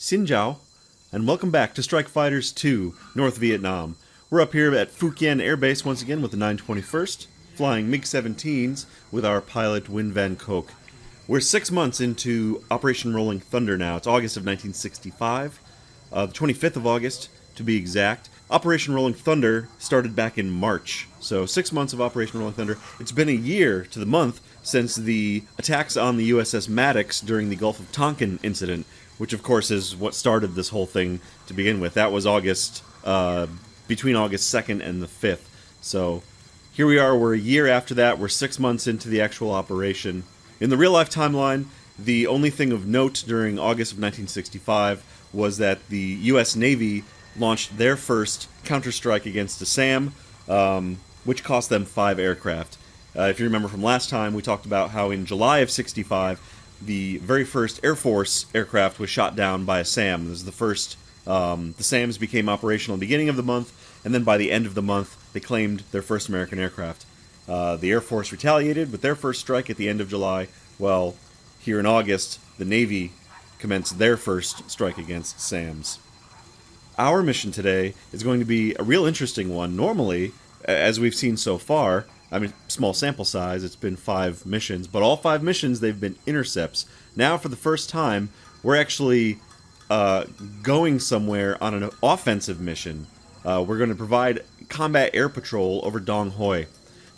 Xin Jiao, and welcome back to Strike Fighters 2, North Vietnam. We're up here at Phu Quien Air Base once again with the 921st, flying MiG-17s with our pilot Nguyen Van Coc. We're 6 months into Operation Rolling Thunder now. It's August of 1965, the 25th of August to be exact. Operation Rolling Thunder started back in March, so 6 months of Operation Rolling Thunder. It's been a year to the month since the attacks on the USS Maddox during the Gulf of Tonkin incident, which of course is what started this whole thing to begin with. That was between August 2nd and the 5th. So here we are, we're a year after that, we're 6 months into the actual operation. In the real-life timeline, the only thing of note during August of 1965 was that the U.S. Navy launched their first counterstrike against Assam, which cost them 5 aircraft. If you remember from last time, we talked about how in July of 65, the very first Air Force aircraft was shot down by Assam. This is the first. The SAMs became operational at the beginning of the month, and then by the end of the month, they claimed their first American aircraft. The Air Force retaliated with their first strike at the end of July. Well, here in August, the Navy commenced their first strike against SAMs. Our mission today is going to be a real interesting one. Normally, as we've seen so far, I mean, small sample size, it's been 5 missions, but all 5 missions, they've been intercepts. Now, for the first time, we're actually going somewhere on an offensive mission. We're going to provide combat air patrol over Dong Hoi.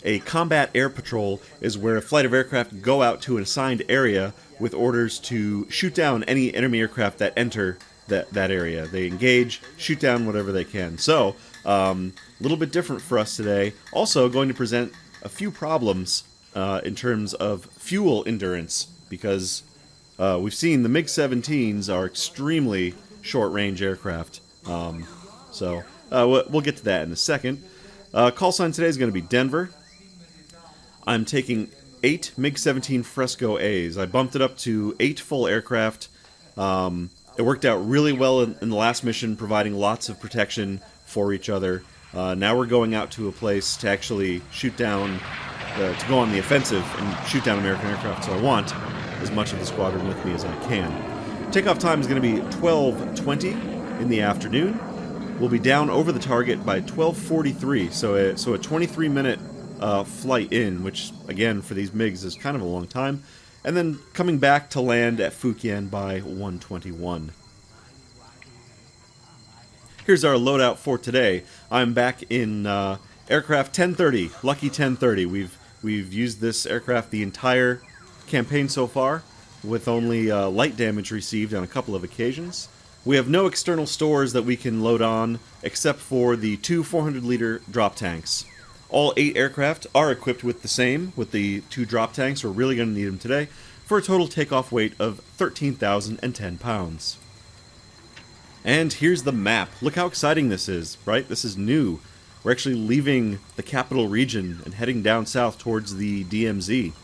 A combat air patrol is where a flight of aircraft go out to an assigned area with orders to shoot down any enemy aircraft that enter that area. They engage, shoot down whatever they can. So, a little bit different for us today. Also going to present a few problems in terms of fuel endurance, because we've seen the MiG-17s are extremely short-range aircraft. So we'll get to that in a second. Call sign today is going to be Denver. I'm taking 8 MiG-17 Fresco A's. I bumped it up to 8 full aircraft. It worked out really well in the last mission, providing lots of protection for each other. Now we're going out to a place to actually shoot down, to go on the offensive and shoot down American aircraft, so I want as much of the squadron with me as I can. Takeoff time is going to be 12:20 in the afternoon. We'll be down over the target by 12:43, so a 23-minute flight in, which, again, for these MiGs is kind of a long time, and then coming back to land at Phu Quien by 1:21. Here's our loadout for today. I'm back in aircraft 1030, Lucky 1030. We've used this aircraft the entire campaign so far, with only light damage received on a couple of occasions. We have no external stores that we can load on, except for the 2 400-liter drop tanks. All 8 aircraft are equipped with the same, with the 2 drop tanks. We're really going to need them today, for a total takeoff weight of 13,010 pounds. And here's the map. Look how exciting this is, right? This is new. We're actually leaving the capital region and heading down south towards the DMZ.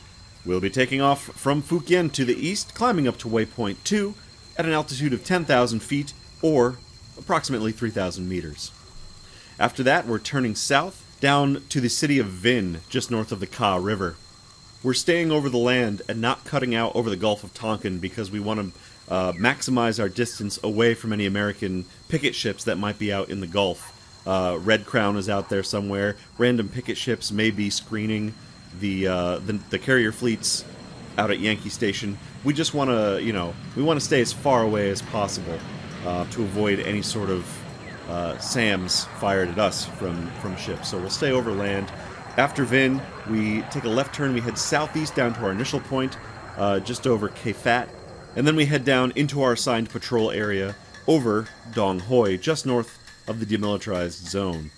We'll be taking off from Phu Quien to the east, climbing up to waypoint 2 at an altitude of 10,000 feet, or approximately 3,000 meters. After that, we're turning south down to the city of Vinh, just north of the Ka River. We're staying over the land and not cutting out over the Gulf of Tonkin because we want to maximize our distance away from any American picket ships that might be out in the Gulf. Red Crown is out there somewhere. Random picket ships may be screening the carrier fleets out at Yankee Station. We just want to, we want to stay as far away as possible to avoid any sort of SAMs fired at us from ships. So we'll stay over land. After Vinh, we take a left turn. We head southeast down to our initial point, just over K Phat. And then we head down into our assigned patrol area over Dong Hoi, just north of the demilitarized zone.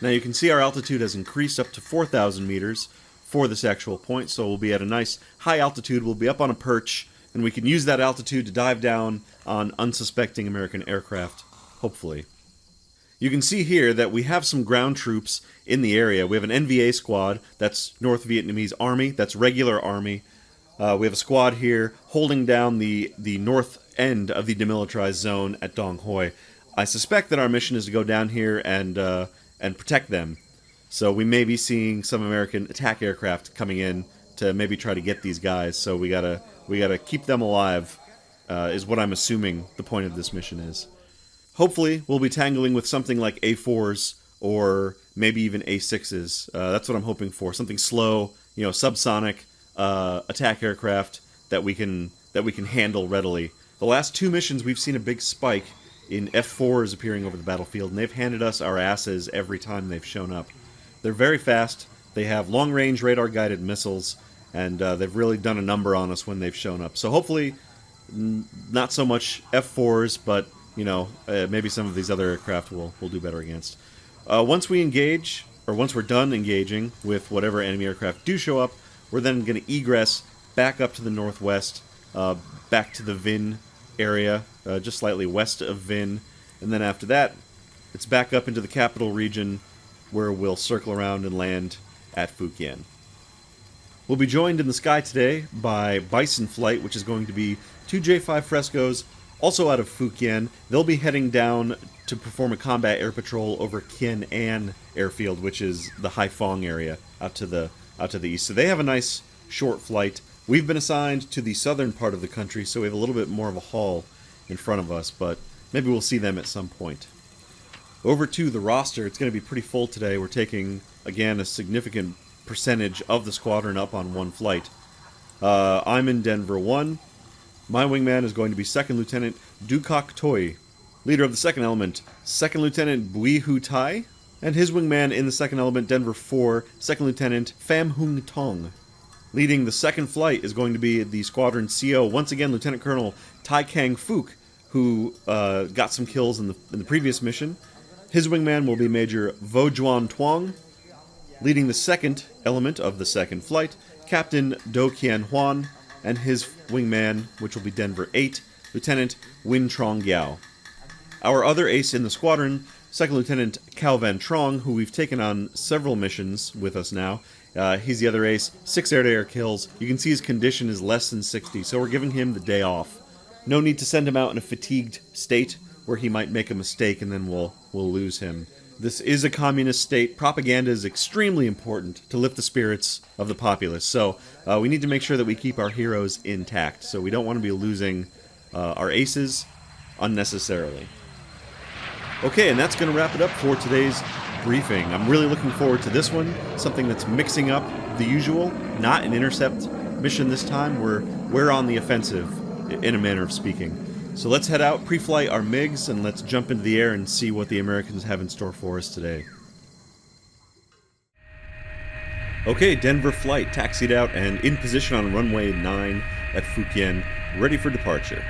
Now you can see our altitude has increased up to 4,000 meters for this actual point, so we'll be at a nice high altitude. We'll be up on a perch, and we can use that altitude to dive down on unsuspecting American aircraft, hopefully. You can see here that we have some ground troops in the area. We have an NVA squad, that's North Vietnamese Army, that's regular Army. We have a squad here holding down the north end of the demilitarized zone at Dong Hoi. I suspect that our mission is to go down here and protect them. So we may be seeing some American attack aircraft coming in to maybe try to get these guys. So we gotta keep them alive is what I'm assuming the point of this mission is. Hopefully, we'll be tangling with something like A4s or maybe even A6s. That's what I'm hoping for. Something slow, subsonic attack aircraft that we can handle readily. The last 2 missions, we've seen a big spike in F4s appearing over the battlefield, and they've handed us our asses every time they've shown up. They're very fast. They have long-range radar-guided missiles, and they've really done a number on us when they've shown up. So hopefully, not so much F4s, but maybe some of these other aircraft will do better against. Once we engage, or once we're done engaging with whatever enemy aircraft do show up, we're then going to egress back up to the northwest, back to the Vinh area, just slightly west of Vinh, and then after that, it's back up into the capital region, where we'll circle around and land at Phu Quyen. We'll be joined in the sky today by Bison Flight, which is going to be 2 J-5 Frescos, also out of Phu Quyen. They'll be heading down to perform a combat air patrol over Kien An airfield, which is the Haiphong area out to the east. So they have a nice short flight. We've been assigned to the southern part of the country, so we have a little bit more of a haul in front of us, but maybe we'll see them at some point. Over to the roster, it's going to be pretty full today. We're taking, again, a significant percentage of the squadron up on one flight. I'm in Denver 1. My wingman is going to be 2nd Lieutenant Du Coc Toi. Leader of the 2nd Element, 2nd Lieutenant Bui Hu Tai. And his wingman in the 2nd Element, Denver 4, 2nd Lieutenant Pham Hung Tong. Leading the second flight is going to be the squadron CO, once again Lieutenant Colonel Tai Kang Phuc, who got some kills in the previous mission. His wingman will be Major Vo Juan Tuong. Leading the 2nd Element of the second flight, Captain Do Kien Huan, and his wingman, which will be Denver 8, Lieutenant Win Trong Yao. Our other ace in the squadron, 2nd Lieutenant Cao Van Trong, who we've taken on several missions with us now. He's the other ace, 6 air-to-air kills. You can see his condition is less than 60, so we're giving him the day off. No need to send him out in a fatigued state where he might make a mistake and then we'll lose him. This is a communist state. Propaganda is extremely important to lift the spirits of the populace, so we need to make sure that we keep our heroes intact, so we don't want to be losing our aces unnecessarily. Okay, and that's going to wrap it up for today's briefing. I'm really looking forward to this one, something that's mixing up the usual, not an intercept mission this time. We're on the offensive, in a manner of speaking. So let's head out, pre-flight our MiGs, and let's jump into the air and see what the Americans have in store for us today. Okay, Denver flight taxied out and in position on runway 9 at Phu Quyen, ready for departure.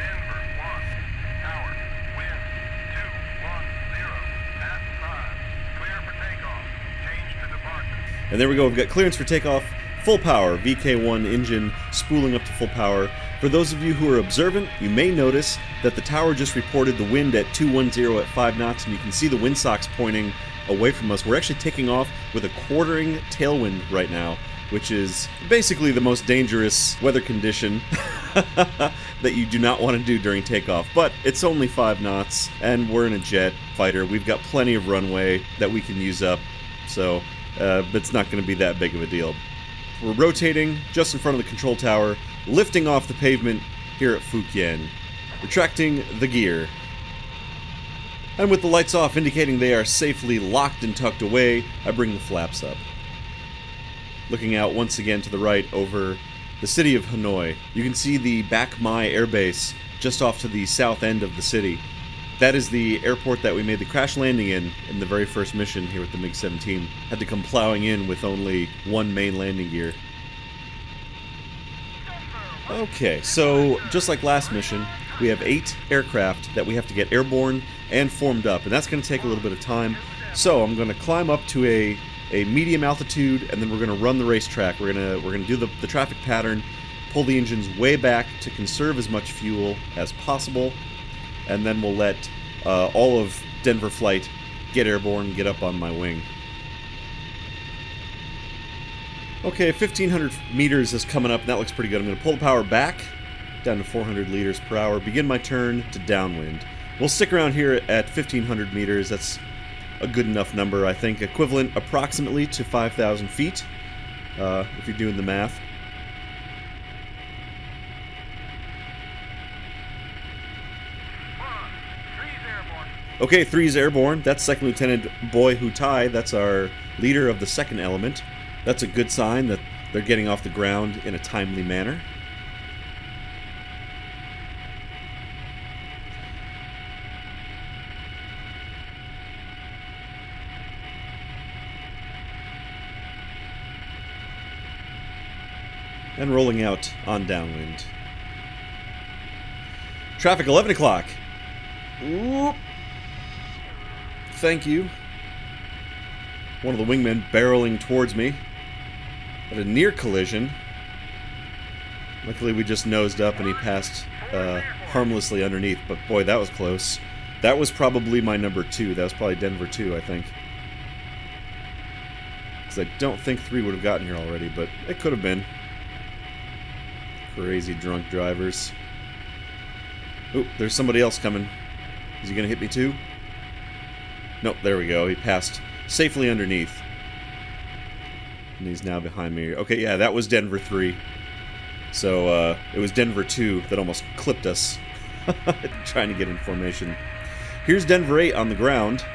And there we go, we've got clearance for takeoff, full power, VK1 engine spooling up to full power. For those of you who are observant, you may notice that the tower just reported the wind at 210 at 5 knots, and you can see the windsock pointing away from us. We're actually taking off with a quartering tailwind right now, which is basically the most dangerous weather condition that you do not want to do during takeoff. But it's only 5 knots, and we're in a jet fighter. We've got plenty of runway that we can use up, so it's not going to be that big of a deal. We're rotating just in front of the control tower, lifting off the pavement here at Phu Quyen, retracting the gear. And with the lights off indicating they are safely locked and tucked away, I bring the flaps up. Looking out once again to the right over the city of Hanoi, you can see the Bac Mai Air Base just off to the south end of the city. That is the airport that we made the crash landing in the very first mission here with the MiG-17. Had to come plowing in with only one main landing gear. Okay, so just like last mission, we have 8 aircraft that we have to get airborne and formed up, and that's going to take a little bit of time. So I'm going to climb up to a medium altitude, and then we're going to run the racetrack. We're going to do the traffic pattern, pull the engines way back to conserve as much fuel as possible, and then we'll let all of Denver flight get airborne, get up on my wing. Okay, 1,500 meters is coming up, and that looks pretty good. I'm going to pull the power back, down to 400 liters per hour, begin my turn to downwind. We'll stick around here at 1,500 meters. That's a good enough number, I think, equivalent approximately to 5,000 feet, if you're doing the math. Okay, 3's airborne. That's Second Lieutenant Boy Hutai. That's our leader of the second element. That's a good sign that they're getting off the ground in a timely manner. And rolling out on downwind. Traffic 11 o'clock. Oop. Thank you. One of the wingmen barreling towards me at a near collision. Luckily we just nosed up and he passed harmlessly underneath, but boy, that was close. That was probably my number 2. That was probably Denver 2, I think. Because I don't think 3 would have gotten here already, but it could have been. Crazy drunk drivers. Oop, there's somebody else coming. Is he going to hit me too? Nope, there we go. He passed safely underneath. And he's now behind me. Okay, yeah, that was Denver 3. So, it was Denver 2 that almost clipped us. Trying to get in formation. Here's Denver 8 on the ground.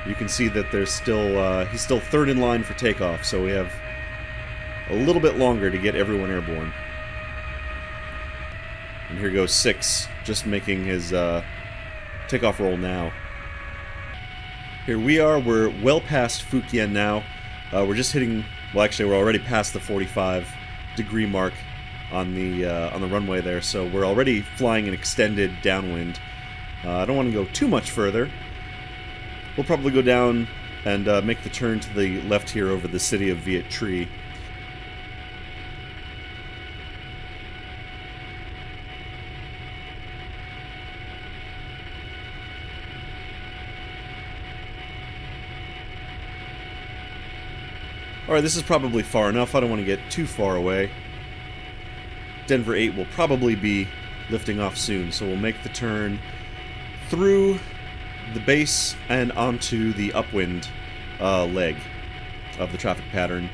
You can see that there's still, he's still third in line for takeoff, so we have a little bit longer to get everyone airborne. And here goes 6, just making his takeoff roll now. Here we are, we're well past Phuc Yen now. We're just hitting, well actually we're already past the 45-degree mark on the runway there, so we're already flying an extended downwind. I don't want to go too much further. We'll probably go down and make the turn to the left here over the city of Viet Tri. Alright, this is probably far enough. I don't want to get too far away. Denver 8 will probably be lifting off soon, so we'll make the turn through the base and onto the upwind leg of the traffic pattern.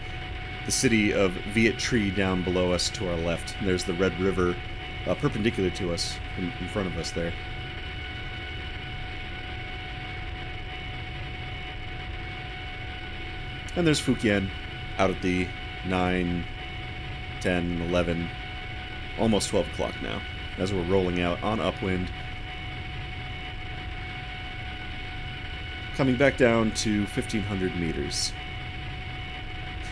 The city of Viet Tri down below us to our left. And there's the Red River perpendicular to us in front of us there. And there's Phuc Yen out at the 9, 10, 11, almost 12 o'clock now, as we're rolling out on upwind. Coming back down to 1,500 meters.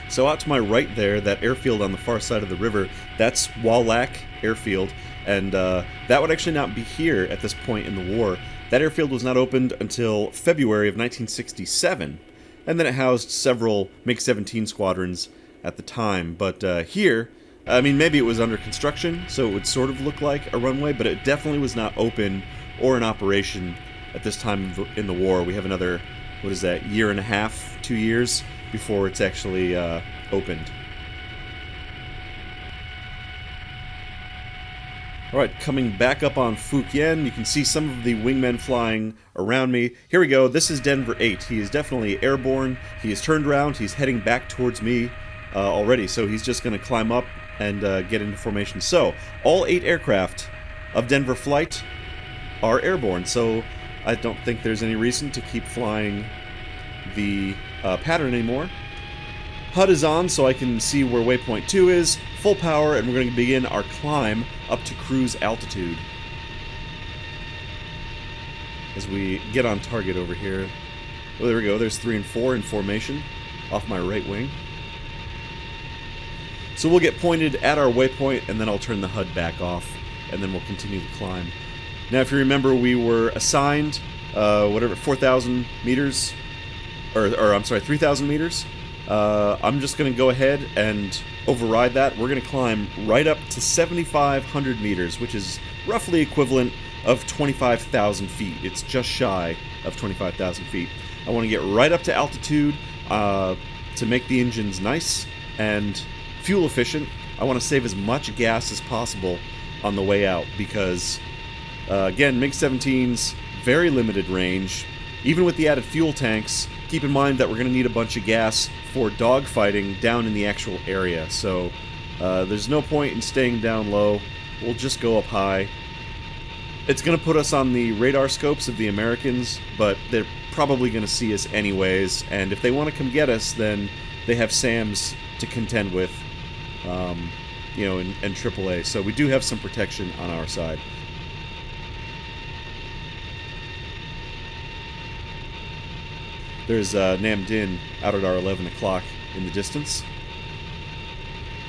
So out to my right there, that airfield on the far side of the river, that's Wallach Airfield, and that would actually not be here at this point in the war. That airfield was not opened until February of 1967. And then it housed several MiG-17 squadrons at the time. But here, I mean, maybe it was under construction, so it would sort of look like a runway, but it definitely was not open or in operation at this time in the war. We have another, what is that, year and a half, 2 years, before it's actually opened. Alright, coming back up on Phuc Yen, you can see some of the wingmen flying around me. Here we go, this is Denver 8. He is definitely airborne. He has turned around, he's heading back towards me already, so he's just going to climb up and get into formation. So, all 8 aircraft of Denver flight are airborne, so I don't think there's any reason to keep flying the pattern anymore. HUD is on, so I can see where waypoint 2 is. Full power, and we're going to begin our climb up to cruise altitude. As we get on target over here. Well, there we go. There's 3 and 4 in formation off my right wing. So we'll get pointed at our waypoint, and then I'll turn the HUD back off, and then we'll continue the climb. Now, if you remember, we were assigned, 4,000 meters, or I'm sorry, 3,000 meters. I'm just going to go ahead and override that. We're going to climb right up to 7,500 meters, which is roughly equivalent of 25,000 feet. It's just shy of 25,000 feet. I want to get right up to altitude to make the engines nice and fuel efficient. I want to save as much gas as possible on the way out because, again, MiG-17's very limited range. Even with the added fuel tanks, keep in mind that we're going to need a bunch of gas for dogfighting down in the actual area. So there's no point in staying down low. We'll just go up high. It's going to put us on the radar scopes of the Americans, but they're probably going to see us anyways, and if they want to come get us, then they have SAMs to contend with, and AAA, so we do have some protection on our side. There's Nam Dinh out at our 11 o'clock in the distance.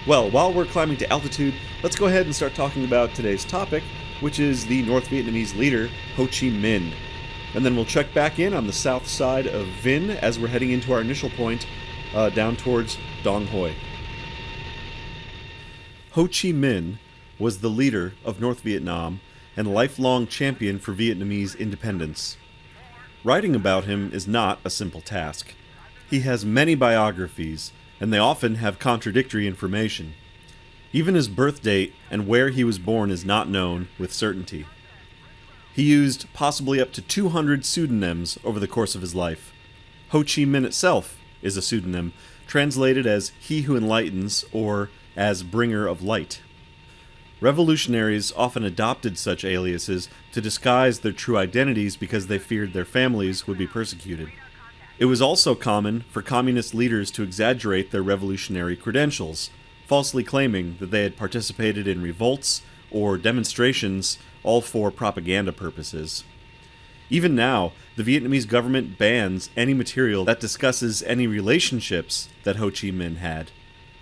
Well, while we're climbing to altitude, let's go ahead and start talking about today's topic, which is the North Vietnamese leader, Ho Chi Minh. And then we'll check back in on the south side of Vinh as we're heading into our initial point, down towards Dong Hoi. Ho Chi Minh was the leader of North Vietnam and lifelong champion for Vietnamese independence. Writing about him is not a simple task. He has many biographies, and they often have contradictory information. Even his birth date and where he was born is not known with certainty. He used possibly up to 200 pseudonyms over the course of his life. Ho Chi Minh itself is a pseudonym, translated as He Who Enlightens or as Bringer of Light. Revolutionaries often adopted such aliases to disguise their true identities because they feared their families would be persecuted. It was also common for communist leaders to exaggerate their revolutionary credentials, falsely claiming that they had participated in revolts or demonstrations, all for propaganda purposes. Even now, the Vietnamese government bans any material that discusses any relationships that Ho Chi Minh had.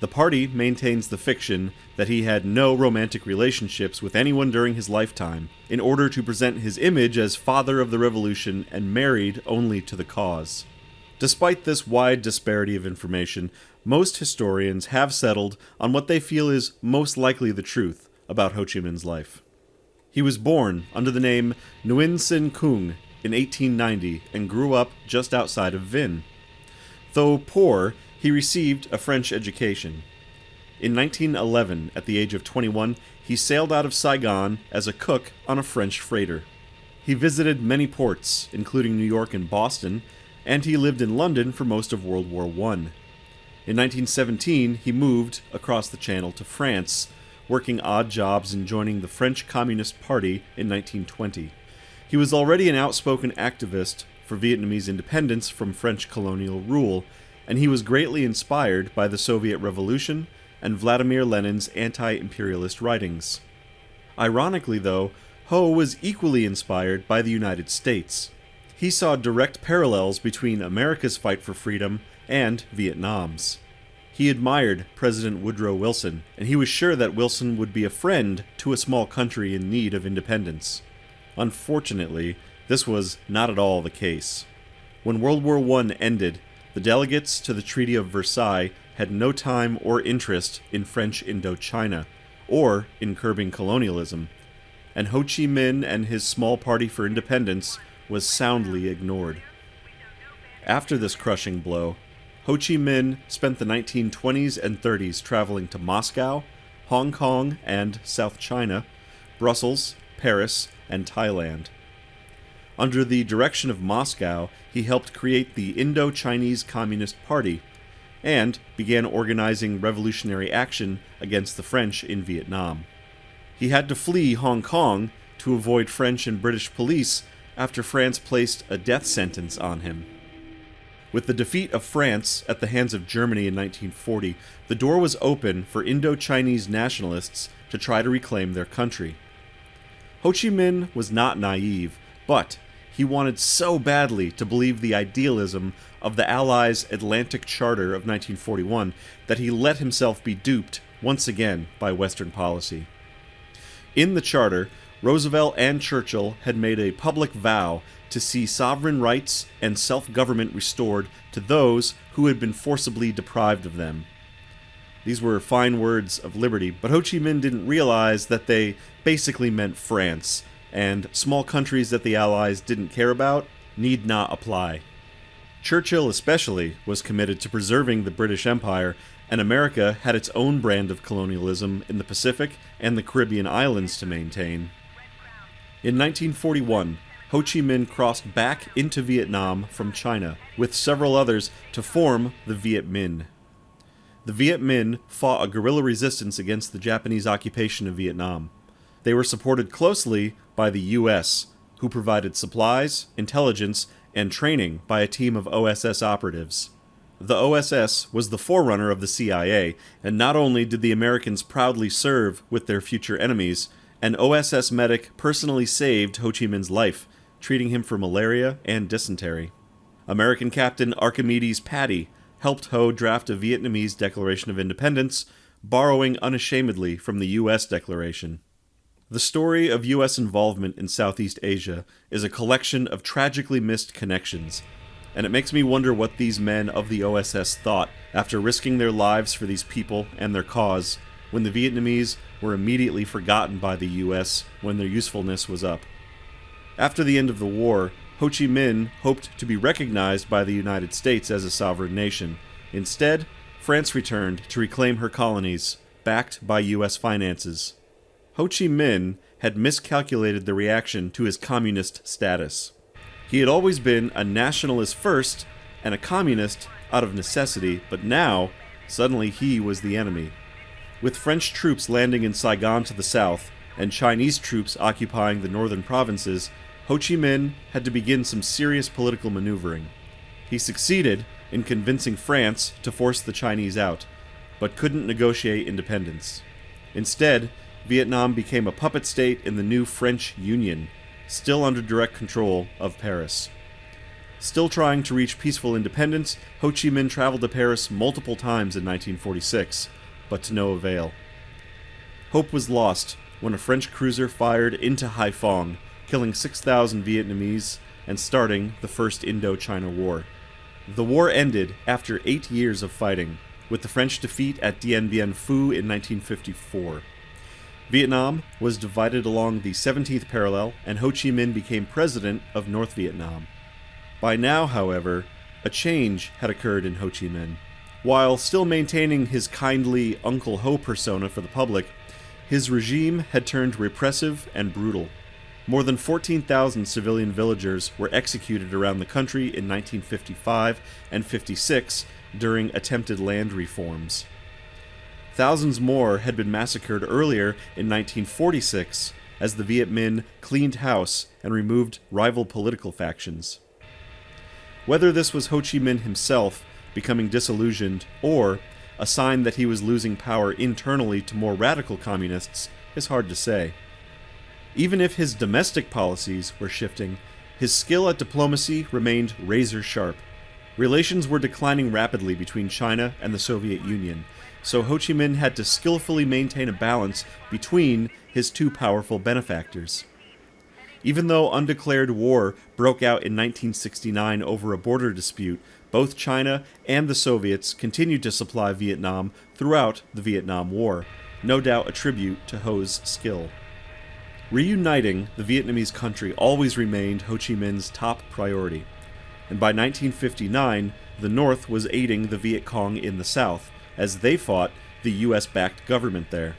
The party maintains the fiction that he had no romantic relationships with anyone during his lifetime, in order to present his image as father of the revolution and married only to the cause. Despite this wide disparity of information, most historians have settled on what they feel is most likely the truth about Ho Chi Minh's life. He was born under the name Nguyen Van Coc in 1890 and grew up just outside of Vinh. Though poor, he received a French education. In 1911, at the age of 21, he sailed out of Saigon as a cook on a French freighter. He visited many ports, including New York and Boston, and he lived in London for most of World War I. In 1917, he moved across the Channel to France, working odd jobs and joining the French Communist Party in 1920. He was already an outspoken activist for Vietnamese independence from French colonial rule, and he was greatly inspired by the Soviet Revolution and Vladimir Lenin's anti-imperialist writings. Ironically, though, Ho was equally inspired by the United States. He saw direct parallels between America's fight for freedom and Vietnam's. He admired President Woodrow Wilson, and he was sure that Wilson would be a friend to a small country in need of independence. Unfortunately, this was not at all the case. When World War I ended, the delegates to the Treaty of Versailles had no time or interest in French Indochina, or in curbing colonialism, and Ho Chi Minh and his small party for independence was soundly ignored. After this crushing blow, Ho Chi Minh spent the 1920s and 30s traveling to Moscow, Hong Kong and South China, Brussels, Paris, and Thailand. Under the direction of Moscow, he helped create the Indo-Chinese Communist Party and began organizing revolutionary action against the French in Vietnam. He had to flee Hong Kong to avoid French and British police after France placed a death sentence on him. With the defeat of France at the hands of Germany in 1940, the door was open for Indo-Chinese nationalists to try to reclaim their country. Ho Chi Minh was not naive, but he wanted so badly to believe the idealism of the Allies' Atlantic Charter of 1941 that he let himself be duped once again by Western policy. In the Charter, Roosevelt and Churchill had made a public vow to see sovereign rights and self-government restored to those who had been forcibly deprived of them. These were fine words of liberty, but Ho Chi Minh didn't realize that they basically meant France, and small countries that the Allies didn't care about need not apply. Churchill especially was committed to preserving the British Empire, and America had its own brand of colonialism in the Pacific and the Caribbean islands to maintain. In 1941, Ho Chi Minh crossed back into Vietnam from China, with several others, to form the Viet Minh. The Viet Minh fought a guerrilla resistance against the Japanese occupation of Vietnam. They were supported closely by by the U.S., who provided supplies, intelligence, and training by a team of OSS operatives. The OSS was the forerunner of the CIA, and not only did the Americans proudly serve with their future enemies, an OSS medic personally saved Ho Chi Minh's life, treating him for malaria and dysentery. American Captain Archimedes Patty helped Ho draft a Vietnamese Declaration of Independence, borrowing unashamedly from the U.S. Declaration. The story of U.S. involvement in Southeast Asia is a collection of tragically missed connections, and it makes me wonder what these men of the OSS thought after risking their lives for these people and their cause, when the Vietnamese were immediately forgotten by the U.S. when their usefulness was up. After the end of the war, Ho Chi Minh hoped to be recognized by the United States as a sovereign nation. Instead, France returned to reclaim her colonies, backed by U.S. finances. Ho Chi Minh had miscalculated the reaction to his communist status. He had always been a nationalist first and a communist out of necessity, but now, suddenly he was the enemy. With French troops landing in Saigon to the south and Chinese troops occupying the northern provinces, Ho Chi Minh had to begin some serious political maneuvering. He succeeded in convincing France to force the Chinese out, but couldn't negotiate independence. Instead, Vietnam became a puppet state in the new French Union, still under direct control of Paris. Still trying to reach peaceful independence, Ho Chi Minh traveled to Paris multiple times in 1946, but to no avail. Hope was lost when a French cruiser fired into Haiphong, killing 6,000 Vietnamese and starting the First Indo-China War. The war ended after 8 years of fighting, with the French defeat at Dien Bien Phu in 1954. Vietnam was divided along the 17th parallel, and Ho Chi Minh became president of North Vietnam. By now, however, a change had occurred in Ho Chi Minh. While still maintaining his kindly Uncle Ho persona for the public, his regime had turned repressive and brutal. More than 14,000 civilian villagers were executed around the country in 1955 and 56 during attempted land reforms. Thousands more had been massacred earlier in 1946 as the Viet Minh cleaned house and removed rival political factions. Whether this was Ho Chi Minh himself becoming disillusioned or a sign that he was losing power internally to more radical communists is hard to say. Even if his domestic policies were shifting, his skill at diplomacy remained razor-sharp. Relations were declining rapidly between China and the Soviet Union, so Ho Chi Minh had to skillfully maintain a balance between his two powerful benefactors. Even though undeclared war broke out in 1969 over a border dispute, both China and the Soviets continued to supply Vietnam throughout the Vietnam War, no doubt a tribute to Ho's skill. Reuniting the Vietnamese country always remained Ho Chi Minh's top priority, and by 1959, the North was aiding the Viet Cong in the South, as they fought the US-backed government there.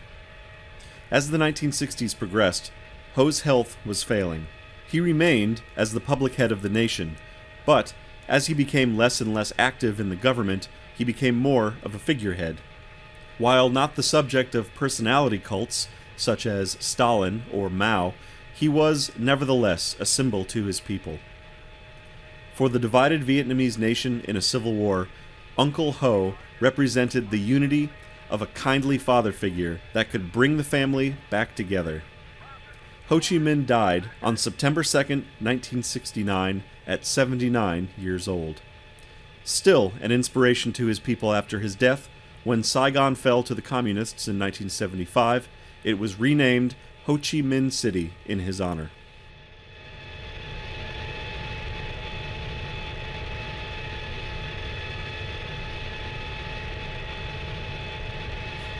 As the 1960s progressed, Ho's health was failing. He remained as the public head of the nation, but as he became less and less active in the government, he became more of a figurehead. While not the subject of personality cults, such as Stalin or Mao, he was nevertheless a symbol to his people. For the divided Vietnamese nation in a civil war, Uncle Ho represented the unity of a kindly father figure that could bring the family back together. Ho Chi Minh died on September 2, 1969, at 79 years old. Still an inspiration to his people after his death, when Saigon fell to the Communists in 1975, it was renamed Ho Chi Minh City in his honor.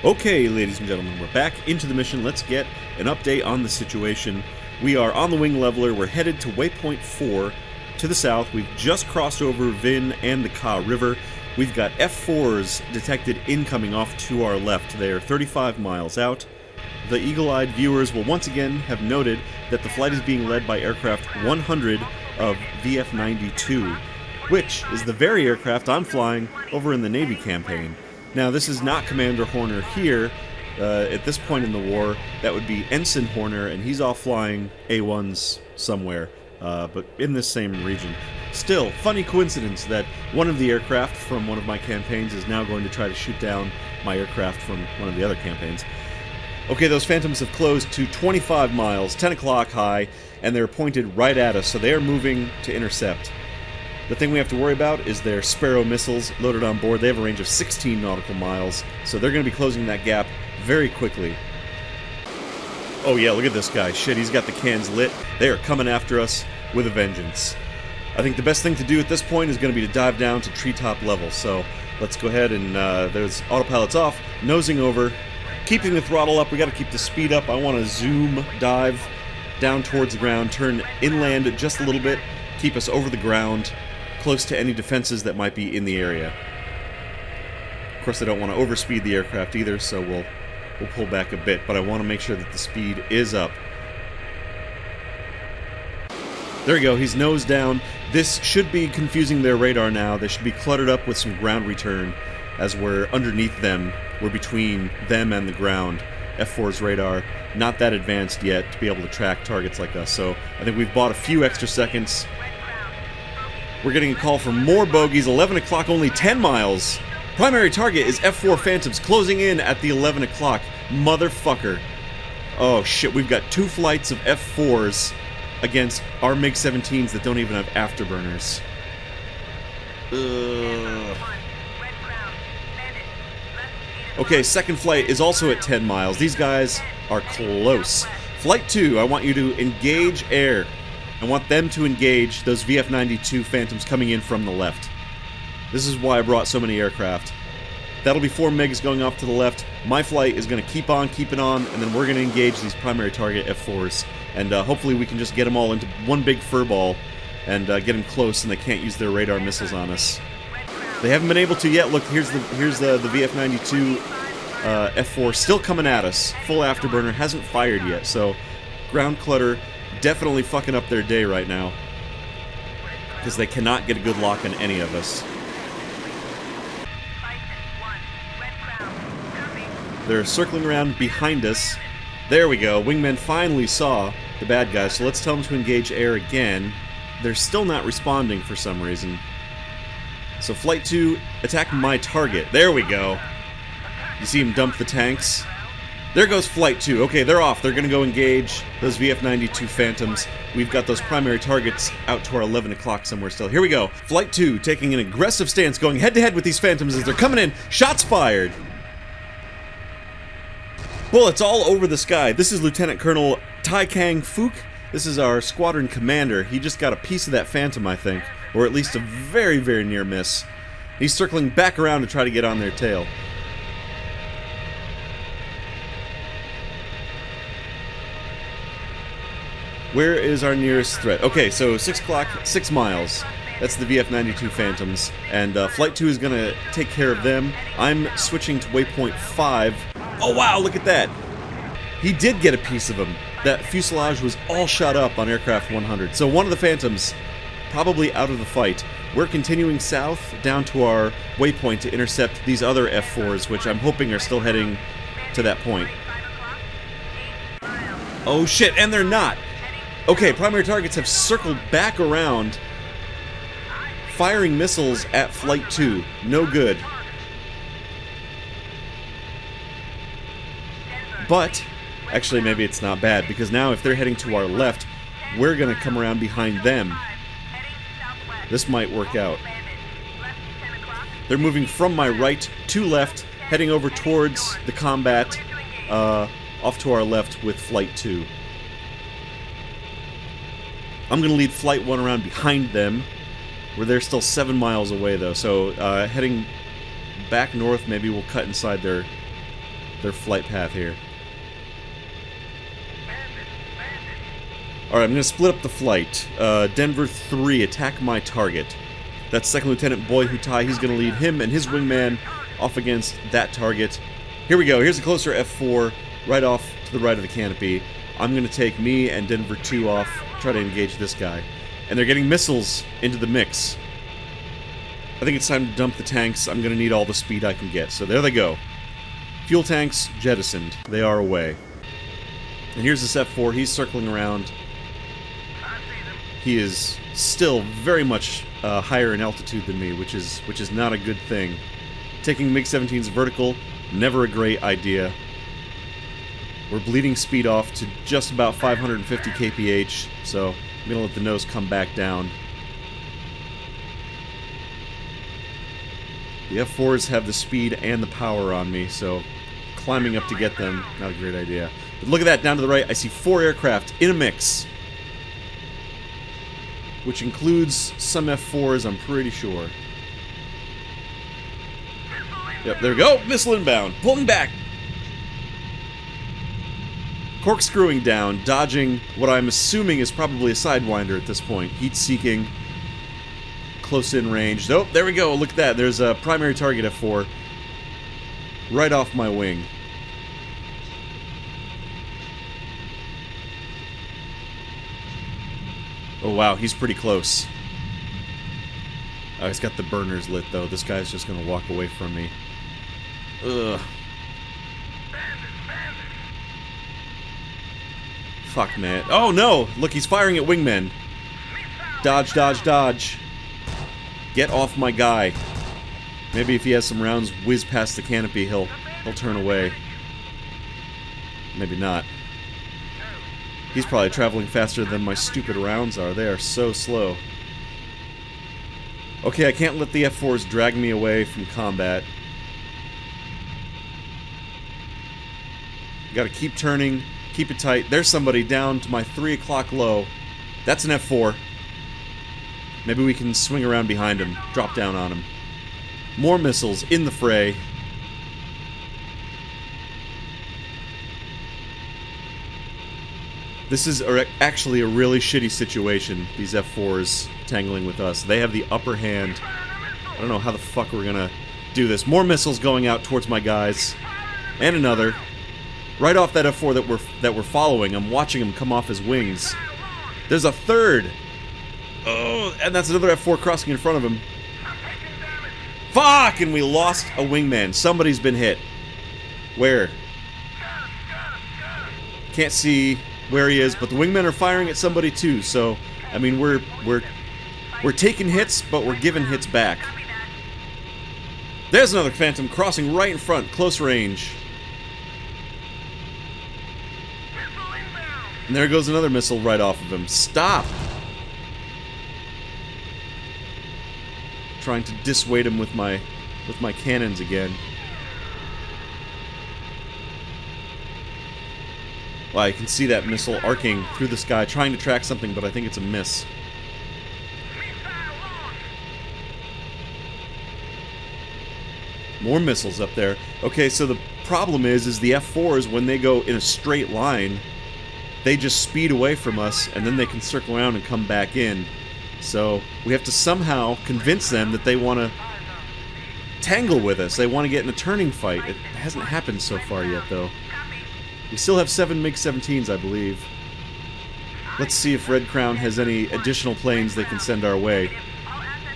Okay, ladies and gentlemen, we're back into the mission. Let's get an update on the situation. We are on the wing leveler. We're headed to waypoint 4 to the south. We've just crossed over Vinh and the Ka River. We've got F4s detected incoming off to our left. They are 35 miles out. The eagle-eyed viewers will once again have noted that the flight is being led by aircraft 100 of VF-92, which is the very aircraft I'm flying over in the Navy campaign. Now, this is not Commander Horner here, At this point in the war, that would be Ensign Horner, and he's off flying A1s somewhere, but in this same region. Still, funny coincidence that one of the aircraft from one of my campaigns is now going to try to shoot down my aircraft from one of the other campaigns. Okay, those Phantoms have closed to 25 miles, 10 o'clock high, and they're pointed right at us, so they are moving to intercept. The thing we have to worry about is their Sparrow missiles loaded on board. They have a range of 16 nautical miles, so they're going to be closing that gap very quickly. Oh yeah, look at this guy. Shit, he's got the cans lit. They are coming after us with a vengeance. I think the best thing to do at this point is going to be to dive down to treetop level, so let's go ahead and there's autopilot's off, nosing over, keeping the throttle up. We got to keep the speed up. I want to zoom, dive down towards the ground, turn inland just a little bit, keep us over the ground, close to any defenses that might be in the area. Of course, I don't want to overspeed the aircraft either, so we'll pull back a bit, but I want to make sure that the speed is up. There we go, he's nose down. This should be confusing their radar now. They should be cluttered up with some ground return as we're underneath them. We're between them and the ground. F4's radar, not that advanced yet to be able to track targets like us, so I think we've bought a few extra seconds. We're getting a call for more bogeys, 11 o'clock, only 10 miles. Primary target is F4 Phantoms, closing in at the 11 o'clock. Motherfucker. Oh shit, we've got 2 flights of F4s against our MiG-17s that don't even have afterburners. Ugh. Okay, second flight is also at 10 miles. These guys are close. Flight 2, I want you to engage air. I want them to engage those VF-92 Phantoms coming in from the left. This is why I brought so many aircraft. That'll be 4 MiGs going off to the left. My flight is going to keep on keeping on, and then we're going to engage these primary target F4s. And hopefully we can just get them all into one big furball and get them close, and they can't use their radar missiles on us. They haven't been able to yet. Look, here's the VF-92 F4 still coming at us. Full afterburner, hasn't fired yet, so ground clutter definitely fucking up their day right now, because they cannot get a good lock on any of us. They're circling around behind us. There we go. Wingman finally saw the bad guys, so let's tell them to engage air again. They're still not responding for some reason. So Flight 2, attack my target. There we go. You see him dump the tanks? There goes Flight 2. Okay, they're off. They're going to go engage those VF-92 Phantoms. We've got those primary targets out to our 11 o'clock somewhere still. Here we go. Flight 2 taking an aggressive stance, going head-to-head with these Phantoms as they're coming in. Shots fired! Bullets all over the sky. This is Lieutenant Colonel Tai Kang Phuc. This is our squadron commander. He just got a piece of that Phantom, I think. Or at least a very, very near miss. He's circling back around to try to get on their tail. Where is our nearest threat? Okay, so 6 o'clock, 6 miles. That's the VF-92 Phantoms. And Flight 2 is going to take care of them. I'm switching to waypoint 5. Oh wow, look at that! He did get a piece of him. That fuselage was all shot up on aircraft 100. So one of the Phantoms, probably out of the fight. We're continuing south down to our waypoint to intercept these other F4s, which I'm hoping are still heading to that point. Oh shit, and they're not! Okay, primary targets have circled back around, firing missiles at Flight 2. No good. But, actually maybe it's not bad, because now if they're heading to our left, we're going to come around behind them. This might work out. They're moving from my right to left, heading over towards the combat, off to our left with Flight 2. I'm going to lead Flight 1 around behind them, where they're still 7 miles away though, so heading back north, maybe we'll cut inside their flight path here. Alright, I'm going to split up the flight. Denver 3, attack my target. That's Second Lieutenant Boy Hutai. He's going to lead him and his wingman off against that target. Here we go. Here's a closer F4 right off to the right of the canopy. I'm going to take me and Denver 2 off, try to engage this guy. And they're getting missiles into the mix. I think it's time to dump the tanks. I'm going to need all the speed I can get. So there they go. Fuel tanks jettisoned. They are away. And here's this F4. He's circling around. He is still very much higher in altitude than me, which is not a good thing. Taking MiG-17s vertical, never a great idea. We're bleeding speed off to just about 550 kph, so I'm going to let the nose come back down. The F4s have the speed and the power on me, so climbing up to get them, not a great idea. But look at that, down to the right, I see 4 aircraft in a mix. Which includes some F4s, I'm pretty sure. Yep, there we go, missile inbound, pulling back. Corkscrewing down, dodging what I'm assuming is probably a Sidewinder at this point. Heat-seeking, close-in range. Oh, there we go, look at that, there's a primary target F4 right off my wing. Oh wow, he's pretty close. Oh, he's got the burners lit though. This guy's just gonna walk away from me. Ugh. Fuck, man. Oh no! Look, he's firing at wingmen. Dodge, dodge, dodge. Get off my guy. Maybe if he has some rounds whiz past the canopy, he'll turn away. Maybe not. He's probably traveling faster than my stupid rounds are. They are so slow. Okay, I can't let the F4s drag me away from combat. Gotta keep turning, keep it tight. There's somebody down to my 3 o'clock low. That's an F4. Maybe we can swing around behind him, drop down on him. More missiles in the fray. This is actually a really shitty situation, these F4s tangling with us. They have the upper hand. I don't know how the fuck we're gonna do this. More missiles going out towards my guys. And another. Right off that F4 that we're following. I'm watching him come off his wings. There's a third! Oh, and that's another F4 crossing in front of him. Fuck! And we lost a wingman. Somebody's been hit. Where? Can't see where he is, but the wingmen are firing at somebody too, so I mean we're taking hits, but we're giving hits back. There's another Phantom crossing right in front, close range. And there goes another missile right off of him. Stop! Trying to dissuade him with my cannons again. Wow, you can see that missile arcing through the sky, trying to track something, but I think it's a miss. More missiles up there. Okay, so the problem is the F4s, when they go in a straight line, they just speed away from us, and then they can circle around and come back in. So we have to somehow convince them that they want to tangle with us. They want to get in a turning fight. It hasn't happened so far yet, though. We still have 7 MiG-17s, I believe. Let's see if Red Crown has any additional planes they can send our way.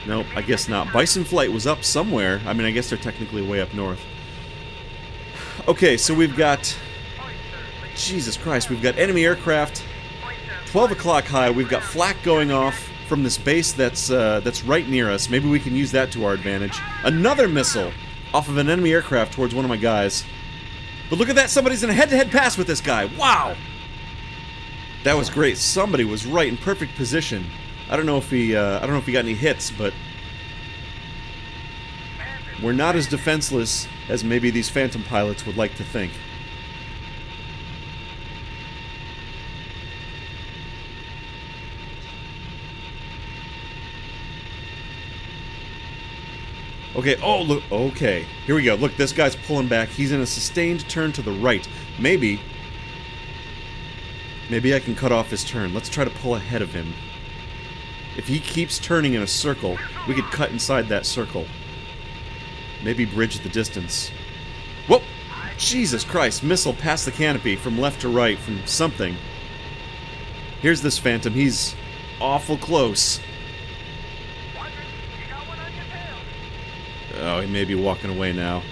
Nope, I guess not. Bison Flight was up somewhere. I mean, I guess they're technically way up north. Okay, so we've got... Jesus Christ, we've got enemy aircraft. 12 o'clock high. We've got flak going off from this base that's right near us. Maybe we can use that to our advantage. Another missile off of an enemy aircraft towards one of my guys. But look at that, somebody's in a head-to-head pass with this guy. Wow! That was great. Somebody was right in perfect position. I don't know if he got any hits, but we're not as defenseless as maybe these Phantom pilots would like to think. Okay, oh, look, okay. Here we go. Look, this guy's pulling back. He's in a sustained turn to the right. Maybe I can cut off his turn. Let's try to pull ahead of him. If he keeps turning in a circle, we could cut inside that circle. Maybe bridge the distance. Whoa! Jesus Christ, missile past the canopy from left to right from something. Here's this Phantom. He's awful close. Oh, he may be walking away now.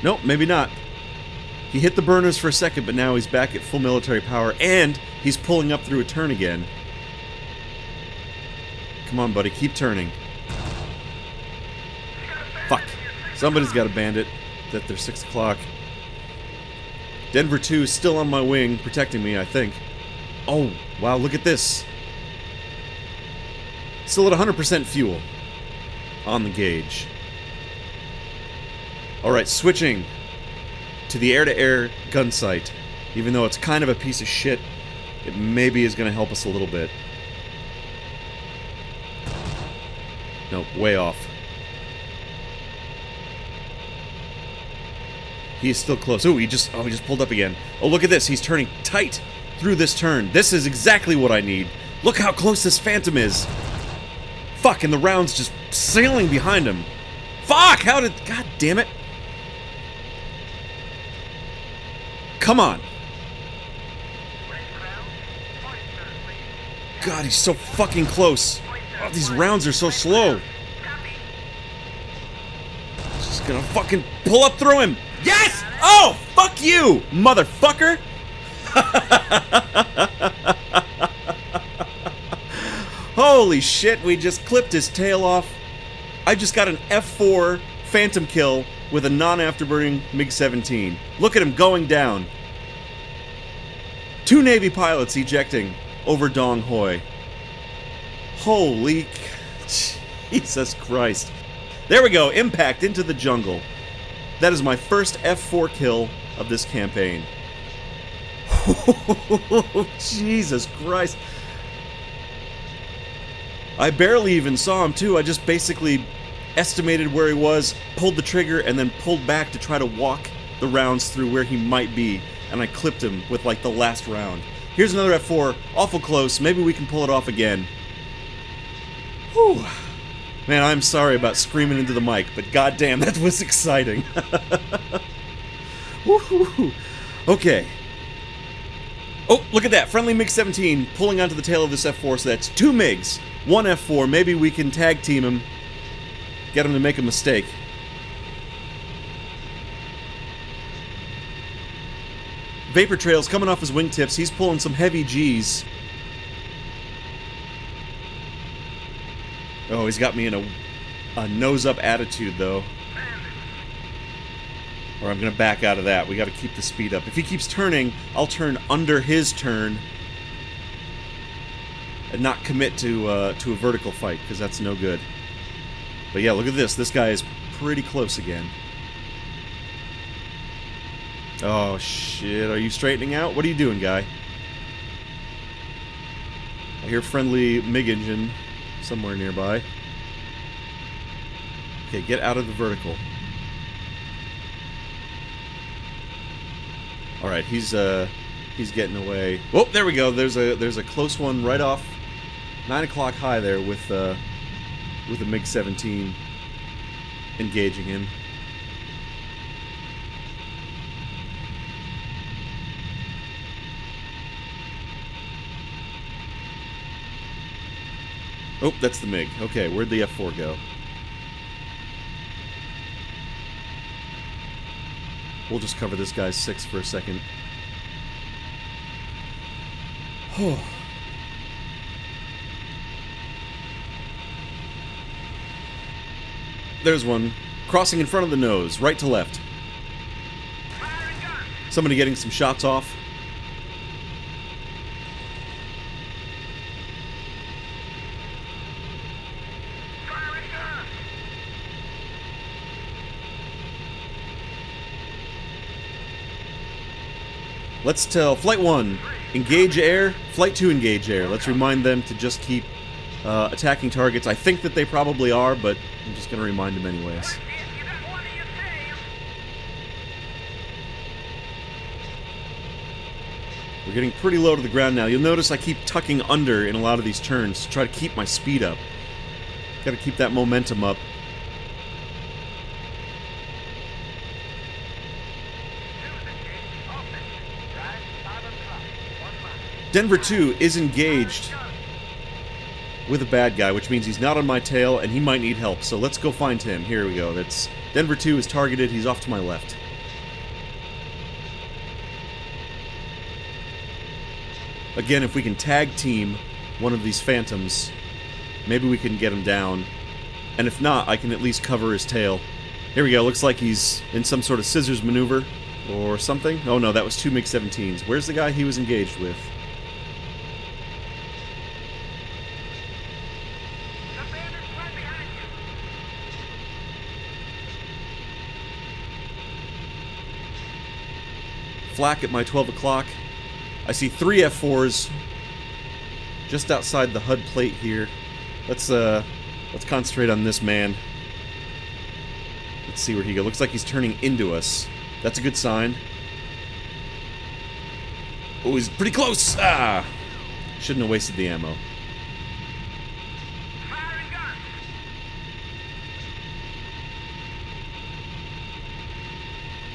Nope, maybe not. He hit the burners for a second, but now he's back at full military power, and he's pulling up through a turn again. Come on, buddy, keep turning. Fuck. Somebody's got a bandit. That they're 6 o'clock. Denver 2 is still on my wing, protecting me, I think. Oh, wow, look at this. Still at 100% fuel. On the gauge. Alright, switching to the air-to-air gun sight. Even though it's kind of a piece of shit, it maybe is going to help us a little bit. Nope, way off. He is still close. Ooh, he just pulled up again. Oh, look at this. He's turning tight through this turn. This is exactly what I need. Look how close this Phantom is. Fuck, and the round's just sailing behind him. Fuck, how did... God damn it. Come on. God, he's so fucking close. Oh, these rounds are so slow. Just gonna fucking pull up through him. Yes! Oh, fuck you, motherfucker! Holy shit, we just clipped his tail off. I just got an F4 Phantom kill with a non-afterburning MiG-17. Look at him going down. 2 Navy pilots ejecting over Dong Hoi. Holy... Jesus Christ. There we go, impact into the jungle. That is my first F4 kill of this campaign. Jesus Christ. I barely even saw him too. I just basically estimated where he was, pulled the trigger, and then pulled back to try to walk the rounds through where he might be. And I clipped him with like the last round. Here's another F4, awful close. Maybe we can pull it off again. Whew. Man, I'm sorry about screaming into the mic, but goddamn, that was exciting. Woohoo! Okay. Oh, look at that. Friendly MiG-17 pulling onto the tail of this F4, so that's 2 MiGs, 1 F4. Maybe we can tag team him. Get him to make a mistake. Vapor trails coming off his wingtips. He's pulling some heavy G's. Oh, he's got me in a nose-up attitude, though. Or I'm going to back out of that. We got to keep the speed up. If he keeps turning, I'll turn under his turn and not commit to a vertical fight, because that's no good. But yeah, look at this. This guy is pretty close again. Oh, shit. Are you straightening out? What are you doing, guy? I hear friendly MiG engine somewhere nearby. Okay, get out of the vertical. All right, he's getting away. Oh, there we go. There's a close one right off 9 o'clock high there with a MiG-17 engaging him. Oh, that's the MiG. Okay, where'd the F4 go? We'll just cover this guy's 6 for a second. Oh. There's one. Crossing in front of the nose, right to left. Somebody getting some shots off. Let's tell Flight 1, engage air. Flight 2, engage air. Let's remind them to just keep attacking targets. I think that they probably are, but I'm just going to remind them anyways. We're getting pretty low to the ground now. You'll notice I keep tucking under in a lot of these turns to try to keep my speed up. Got to keep that momentum up. Denver 2 is engaged with a bad guy, which means he's not on my tail and he might need help. So let's go find him. Here we go. That's Denver 2 is targeted. He's off to my left. Again, if we can tag team one of these phantoms, maybe we can get him down. And if not, I can at least cover his tail. Here we go, looks like he's in some sort of scissors maneuver or something. Oh no, that was two MiG-17s. Where's the guy he was engaged with? Flak at my 12 o'clock. I see three F4s just outside the HUD plate here. Let's concentrate on this man. Let's see where he goes. Looks like he's turning into us. That's a good sign. Oh, he's pretty close! Ah! Shouldn't have wasted the ammo.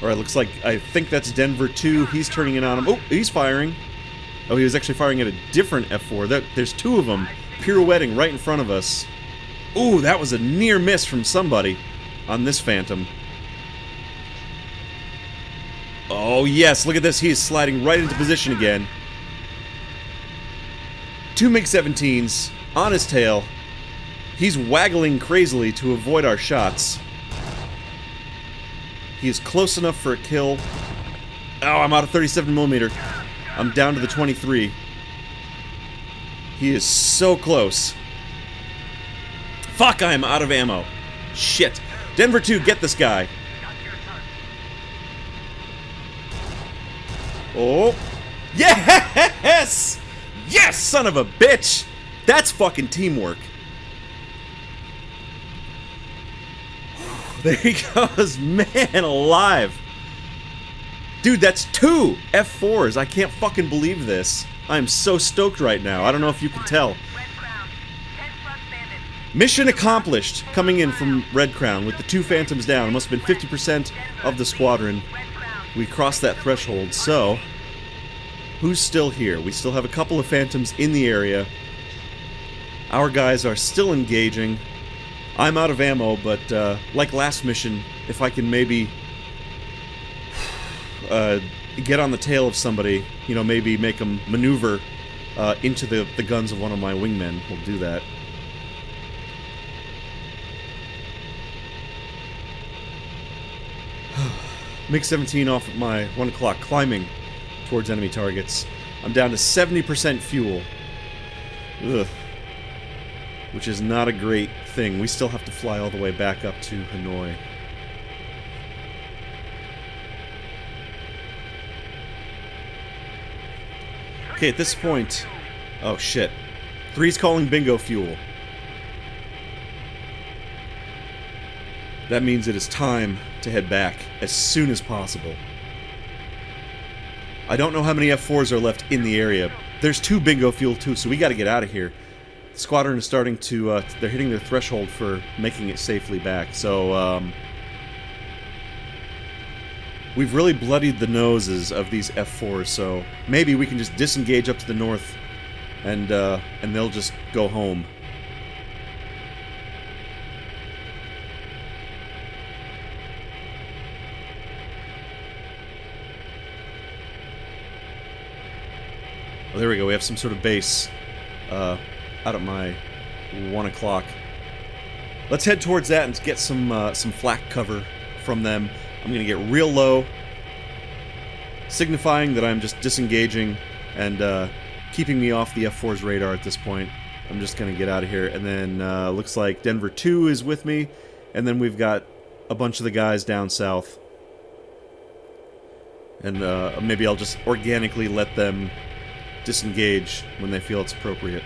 Alright, looks like, I think that's Denver 2. He's turning in on him. Oh, he's firing. Oh, he was actually firing at a different F4. There's two of them pirouetting right in front of us. Ooh, that was a near miss from somebody on this Phantom. Oh, yes, look at this. He is sliding right into position again. Two MiG-17s on his tail. He's waggling crazily to avoid our shots. He is close enough for a kill. Oh, I'm out of 37mm. I'm down to the 23. He is so close. Fuck, I am out of ammo. Shit. Denver 2, get this guy. Oh. Yes! Yes, son of a bitch! That's fucking teamwork. There he goes, man alive. Dude, that's two F4s. I can't fucking believe this. I'm so stoked right now. I don't know if you can tell. Mission accomplished, coming in from Red Crown with the two Phantoms down. It must have been 50% of the squadron. We crossed that threshold, so... who's still here? We still have a couple of Phantoms in the area. Our guys are still engaging. I'm out of ammo, but like last mission, if I can maybe get on the tail of somebody, you know, maybe make them maneuver into the guns of one of my wingmen, we'll do that. MiG-17 off at my 1 o'clock, climbing towards enemy targets. I'm down to 70% fuel. Ugh. Which is not a great thing. We still have to fly all the way back up to Hanoi. Okay, at this point... oh, shit. 3's calling bingo fuel. That means it is time to head back as soon as possible. I don't know how many F4s are left in the area. There's two bingo fuel too, so we gotta get out of here. The squadron is starting to, they're hitting their threshold for making it safely back, so, we've really bloodied the noses of these F4s, so maybe we can just disengage up to the north, and they'll just go home. Oh, there we go, we have some sort of base, out at my 1 o'clock. Let's head towards that and get some flak cover from them. I'm gonna get real low, signifying that I'm just disengaging and keeping me off the F4's radar at this point. I'm just gonna get out of here, and then looks like Denver 2 is with me, and then we've got a bunch of the guys down south. And maybe I'll just organically let them disengage when they feel it's appropriate.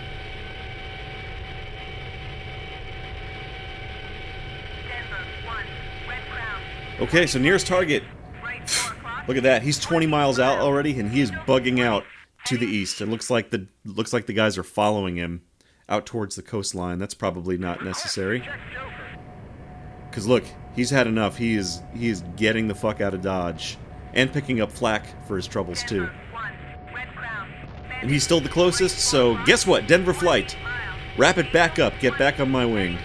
Okay, so nearest target. Look at that. He's 20 miles out already, and he is bugging out to the east. It looks like the guys are following him out towards the coastline. That's probably not necessary. Cause look, he's had enough. He is getting the fuck out of Dodge and picking up flak for his troubles too. And he's still the closest, so guess what? Denver flight. Wrap it back up. Get back on my wing.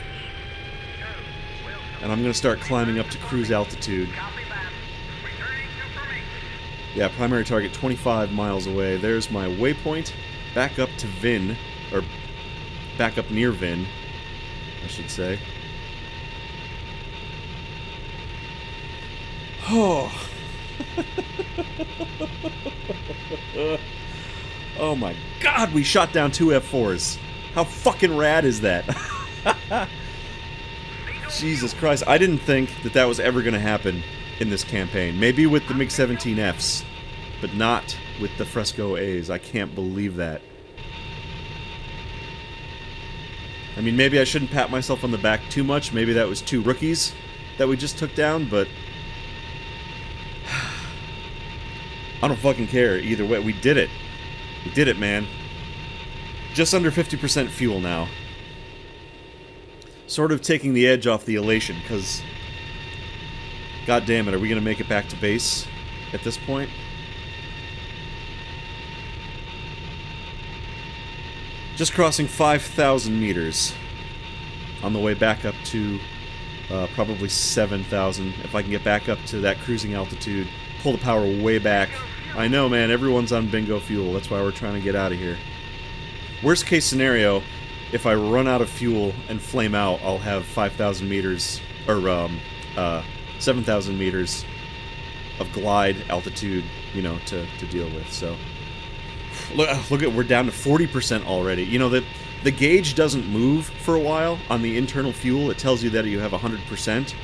And I'm going to start climbing up to cruise altitude. Yeah, primary target 25 miles away. There's my waypoint. back up to Vin, or back up near Vin, I should say. Oh. Oh my god, we shot down 2 F4s. How fucking rad is that? Jesus Christ, I didn't think that that was ever going to happen in this campaign. Maybe with the MiG-17Fs, but not with the Fresco A's. I can't believe that. I mean, maybe I shouldn't pat myself on the back too much. Maybe that was 2 rookies that we just took down, but I don't fucking care either way. We did it. We did it, man. Just under 50% fuel now. Sort of taking the edge off the elation, because god damn it, are we going to make it back to base at this point? Just crossing 5,000 meters on the way back up to probably 7,000. If I can get back up to that cruising altitude, pull the power way back. I know, man, everyone's on bingo fuel. That's why we're trying to get out of here. Worst case scenario, if I run out of fuel and flame out, I'll have 5,000 meters, or 7,000 meters of glide altitude, you know, to deal with. So, look at, we're down to 40% already. You know, the gauge doesn't move for a while on the internal fuel. It tells you that you have 100%,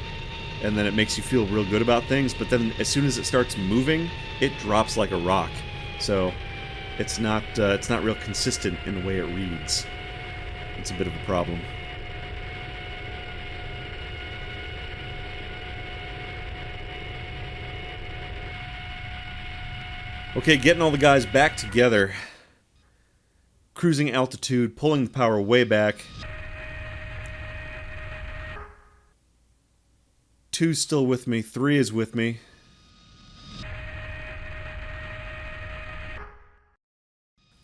and then it makes you feel real good about things. But then as soon as it starts moving, it drops like a rock. So it's not real consistent in the way it reads. It's a bit of a problem. Okay, getting all the guys back together. Cruising altitude, pulling the power way back. 2's still with me, 3 is with me.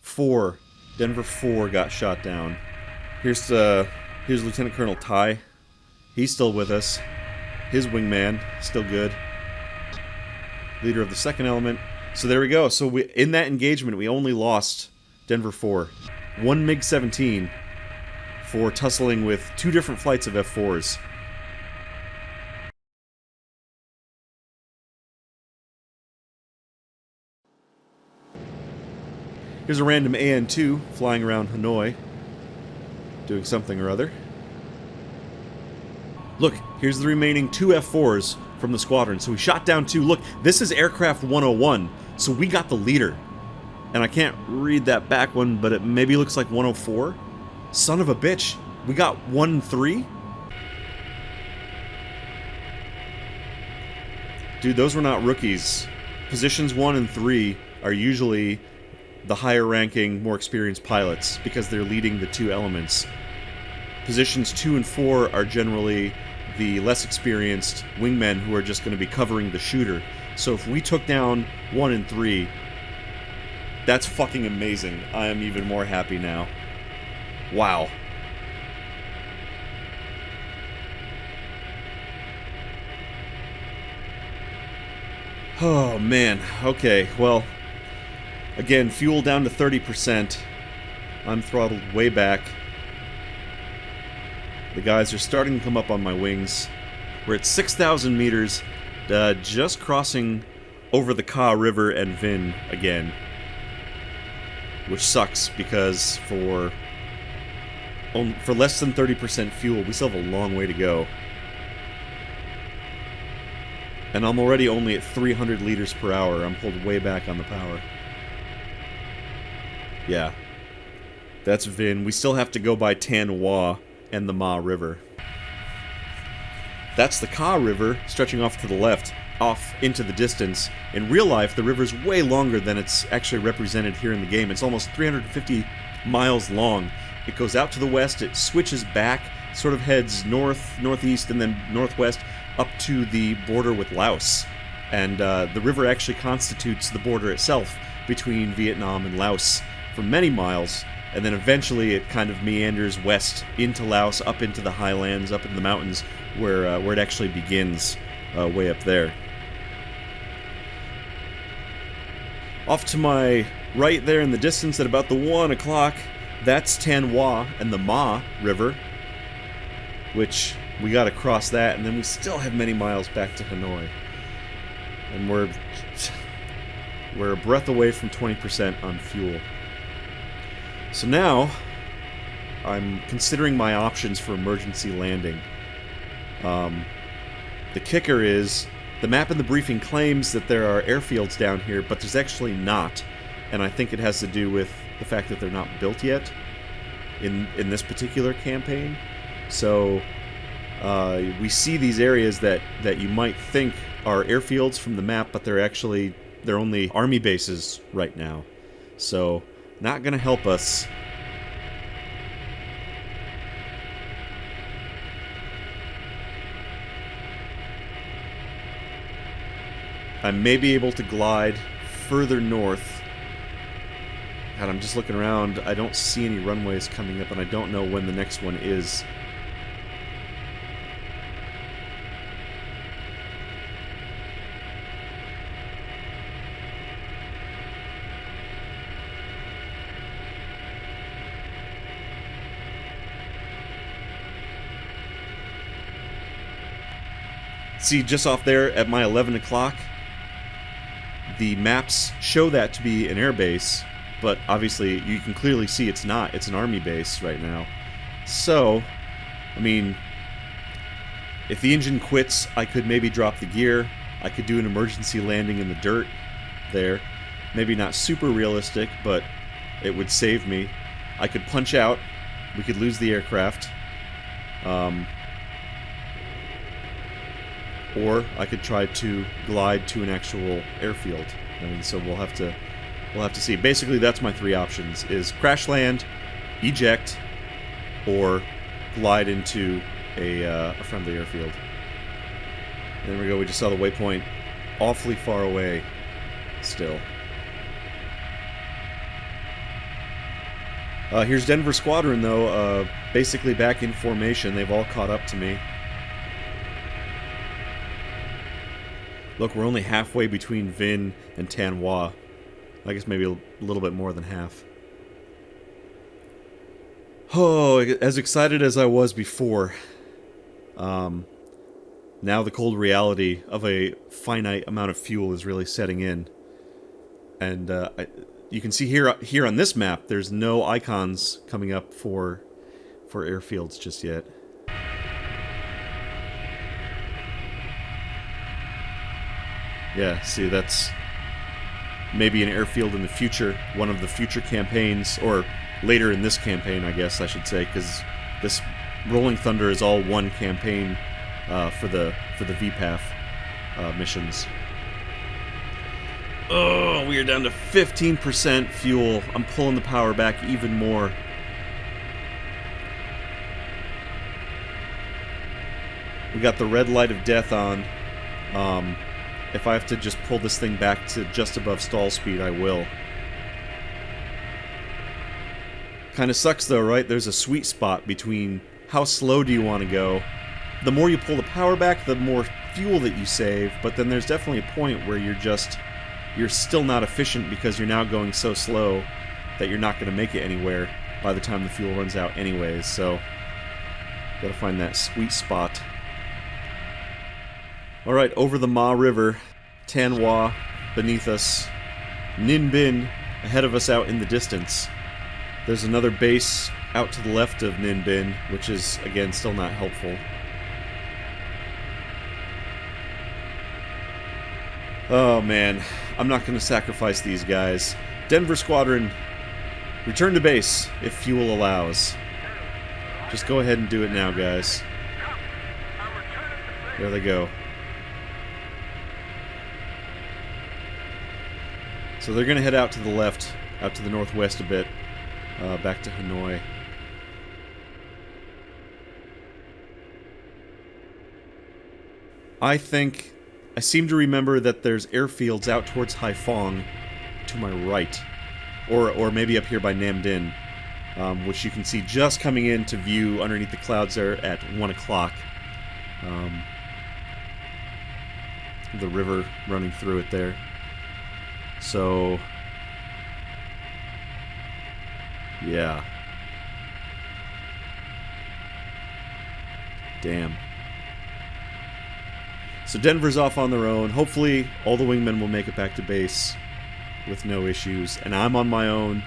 4, Denver 4 got shot down. Here's Lieutenant Colonel Ty. He's still with us. His wingman, still good. Leader of the 2nd element. So there we go. So in that engagement, we only lost Denver 4. 1 MiG-17 for tussling with 2 different flights of F4s. Here's a random AN-2 flying around Hanoi, doing something or other. Look, here's the remaining 2 F4s from the squadron. So we shot down 2. Look, this is aircraft 101, so we got the leader. And I can't read that back one, but it maybe looks like 104. Son of a bitch, we got 1-3? Dude, those were not rookies. Positions 1 and 3 are usually the higher ranking, more experienced pilots, because they're leading the 2 elements. Positions 2 and 4 are generally the less experienced wingmen who are just going to be covering the shooter. So if we took down 1 and 3, that's fucking amazing. I am even more happy now. Wow. Oh man, okay, well, again, fuel down to 30%. I'm throttled way back. The guys are starting to come up on my wings. We're at 6,000 meters, just crossing over the Ka River and Vin again. Which sucks, because for less than 30% fuel, we still have a long way to go. And I'm already only at 300 liters per hour. I'm pulled way back on the power. Yeah. That's Vin. We still have to go by Tan Hoa and the Ma River. That's the Ka River, stretching off to the left, off into the distance. In real life, the river's way longer than it's actually represented here in the game. It's almost 350 miles long. It goes out to the west, it switches back, sort of heads north, northeast, and then northwest, up to the border with Laos. And the river actually constitutes the border itself between Vietnam and Laos for many miles, and then eventually it kind of meanders west into Laos, up into the highlands, up into the mountains, where it actually begins, way up there. Off to my right there in the distance at about the 1 o'clock, that's Tan Hoa and the Ma River, which we got to cross that, and then we still have many miles back to Hanoi. And we're a breath away from 20% on fuel. So now, I'm considering my options for emergency landing. The kicker is, the map in the briefing claims that there are airfields down here, but there's actually not. And I think it has to do with the fact that they're not built yet in this particular campaign. So we see these areas that you might think are airfields from the map, but they're only army bases right now. So not going to help us. I may be able to glide further north. God, I'm just looking around. I don't see any runways coming up, and I don't know when the next one is. See, just off there at my 11 o'clock, the maps show that to be an airbase, but obviously you can clearly see it's not. It's an army base right now. So, I mean, if the engine quits, I could maybe drop the gear. I could do an emergency landing in the dirt there. Maybe not super realistic, but it would save me. I could punch out. We could lose the aircraft. Or I could try to glide to an actual airfield. I mean, so we'll have to see. Basically, that's my three options: is crash land, eject, or glide into a friendly airfield. And there we go. We just saw the waypoint, awfully far away. Still. Here's Denver Squadron, though. Basically back in formation. They've all caught up to me. Look, we're only halfway between Vinh and Tan Hoa. I guess maybe a little bit more than half. Oh, as excited as I was before. Now the cold reality of a finite amount of fuel is really setting in. And you can see here on this map, there's no icons coming up for airfields just yet. Yeah, see, that's maybe an airfield in the future, one of the future campaigns, or later in this campaign, I guess I should say, because this Rolling Thunder is all one campaign for the VPAF missions. Oh, we are down to 15% fuel. I'm pulling the power back even more. We got the red light of death on. If I have to just pull this thing back to just above stall speed, I will. Kind of sucks though, right? There's a sweet spot between how slow do you want to go. The more you pull the power back, the more fuel that you save, but then there's definitely a point where you're still not efficient because you're now going so slow that you're not going to make it anywhere by the time the fuel runs out anyways, so gotta find that sweet spot. Alright, over the Ma River, Tan Hoa beneath us, Ninh Binh ahead of us out in the distance. There's another base out to the left of Ninh Binh, which is, again, still not helpful. Oh man, I'm not going to sacrifice these guys. Denver Squadron, return to base if fuel allows. Just go ahead and do it now, guys. There they go. So they're going to head out to the left, out to the northwest a bit, back to Hanoi. I seem to remember that there's airfields out towards Haiphong to my right, or maybe up here by Nam Dinh, which you can see just coming into view underneath the clouds there at 1 o'clock. The river running through it there. So Yeah. Damn. So Denver's off on their own. Hopefully all the wingmen will make it back to base with no issues. And I'm on my own.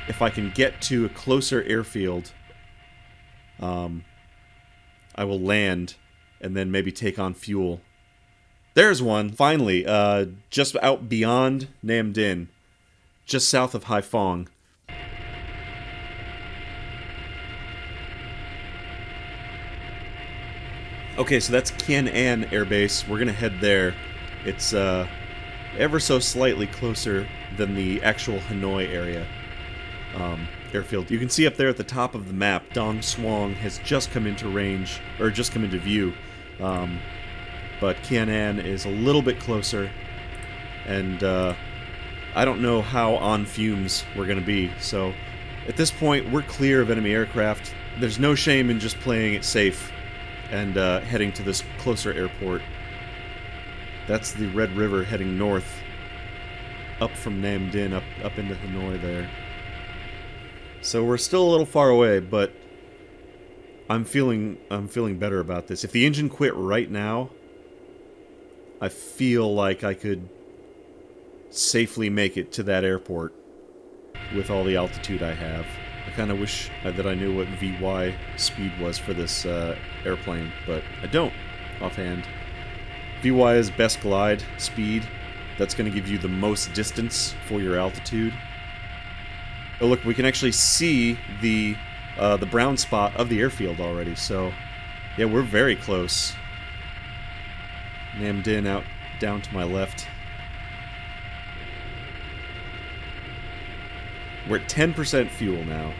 If I can get to a closer airfield, I will land and then maybe take on fuel. There's one, finally, just out beyond Nam Dinh, just south of Hai Phong. Okay, so that's Kien An Air Base. We're gonna head there. It's ever so slightly closer than the actual Hanoi area airfield. You can see up there at the top of the map, Dong Suong has just come into range, or just come into view. But Kien An is a little bit closer, and I don't know how on fumes we're gonna be. So at this point, we're clear of enemy aircraft. There's no shame in just playing it safe and heading to this closer airport. That's the Red River heading north, up from Nam Dinh, up into Hanoi there. So we're still a little far away, but I'm feeling better about this. If the engine quit right now, I feel like I could safely make it to that airport with all the altitude I have. I kind of wish that I knew what VY speed was for this airplane, but I don't offhand. VY is best glide speed. That's going to give you the most distance for your altitude. Oh look, we can actually see the brown spot of the airfield already, so yeah, we're very close. Nam Dinh out down to my left. We're at 10% fuel now.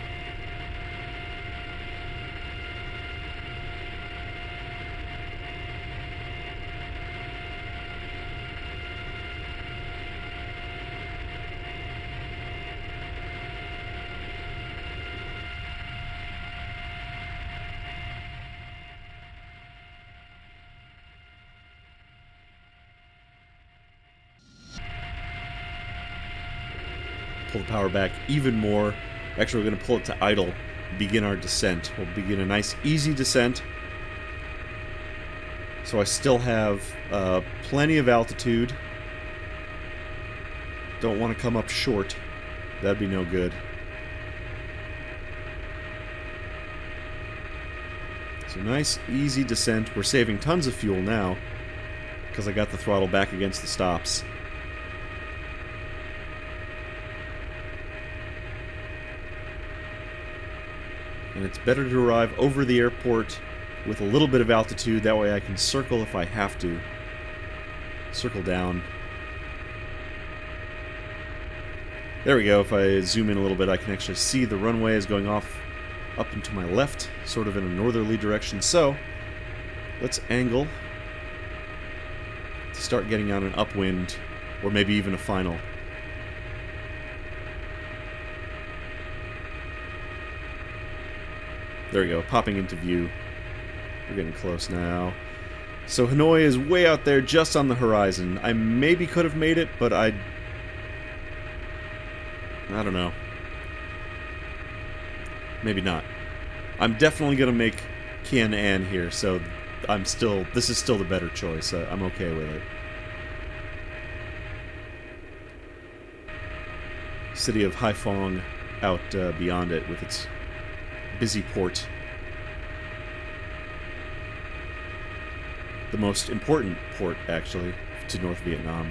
Pull the power back even more. Actually, we're going to pull it to idle, begin our descent. We'll begin a nice, easy descent. So I still have plenty of altitude. Don't want to come up short. That'd be no good. So nice, easy descent. We're saving tons of fuel now, because I got the throttle back against the stops. And it's better to arrive over the airport with a little bit of altitude, that way I can circle if I have to. Circle down. There we go. If I zoom in a little bit, I can actually see the runway is going off up and to my left, sort of in a northerly direction. So, let's angle to start getting on an upwind, or maybe even a final. There we go, popping into view. We're getting close now. So Hanoi is way out there, just on the horizon. I maybe could have made it, but I don't know. Maybe not. I'm definitely gonna make Kien An here, so this is still the better choice. I'm okay with it. City of Hai Phong out beyond it with its busy port. The most important port, actually, to North Vietnam.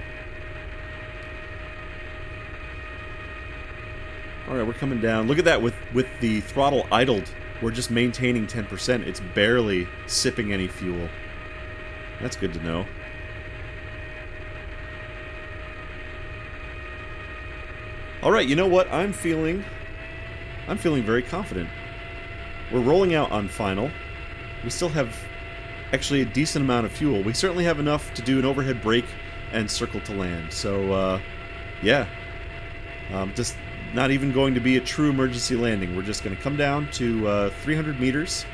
Alright, we're coming down. Look at that, with the throttle idled, we're just maintaining 10%. It's barely sipping any fuel. That's good to know. Alright, you know what? I'm feeling very confident. We're rolling out on final. We still have actually a decent amount of fuel. We certainly have enough to do an overhead brake and circle to land. So, yeah. Just not even going to be a true emergency landing. We're just going to come down to 300 meters.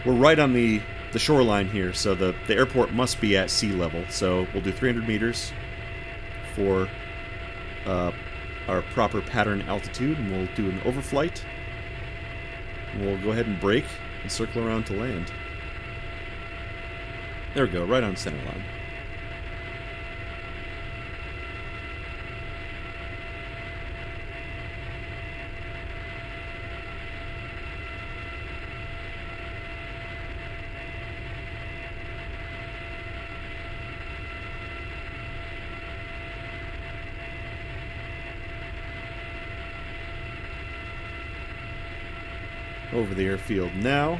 We're right on the shoreline here, so the airport must be at sea level. So we'll do 300 meters for our proper pattern altitude, and we'll do an overflight. And we'll go ahead and brake and circle around to land. There we go, right on center line. Over the airfield now.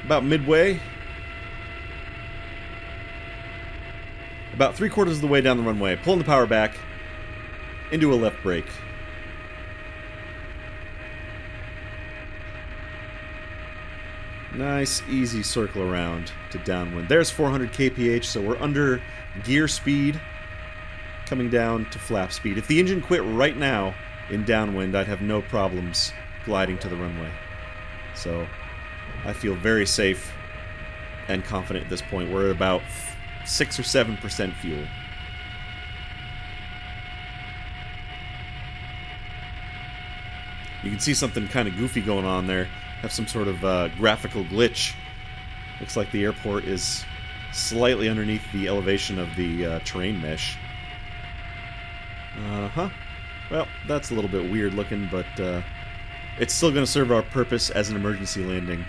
About midway. About 3/4 of the way down the runway. Pulling the power back into a left brake. Nice, easy circle around to downwind. There's 400 kph, so we're under gear speed, coming down to flap speed. If the engine quit right now in downwind, I'd have no problems gliding to the runway. So I feel very safe and confident at this point. We're at about 6 or 7% fuel. You can see something kind of goofy going on there. Have some sort of graphical glitch. Looks like the airport is slightly underneath the elevation of the terrain mesh. Well, that's a little bit weird looking, but it's still going to serve our purpose as an emergency landing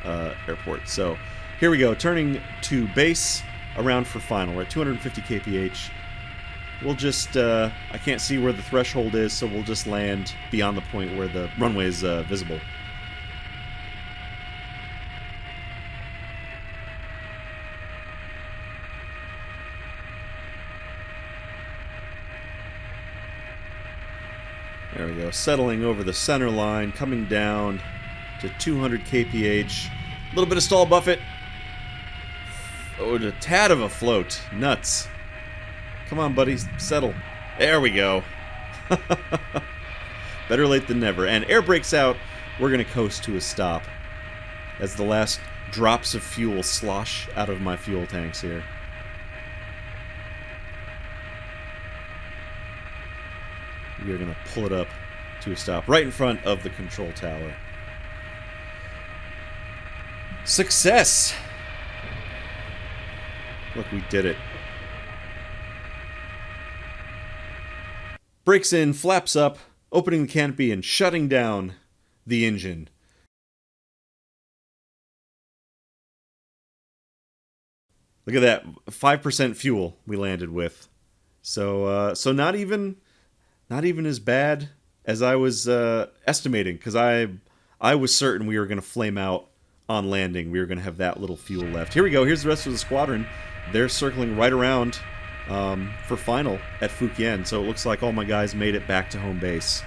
airport. So here we go, turning to base, around for final. We're at 250 kph. We'll just, I can't see where the threshold is, so we'll just land beyond the point where the runway is visible. There we go, settling over the center line, coming down to 200 kph. A little bit of stall buffet. Oh, a tad of a float. Nuts. Come on, buddy, settle. There we go. Better late than never. And air brakes out. We're going to coast to a stop as the last drops of fuel slosh out of my fuel tanks here. We are going to pull it up to a stop right in front of the control tower. Success! Look, we did it. Brakes in, flaps up, opening the canopy and shutting down the engine. Look at that, 5% fuel we landed with. So not even as bad as I was estimating, because I was certain we were going to flame out on landing. We were going to have that little fuel left. Here we go. Here's the rest of the squadron. They're circling right around for final at Phuc Yen, so it looks like all my guys made it back to home base.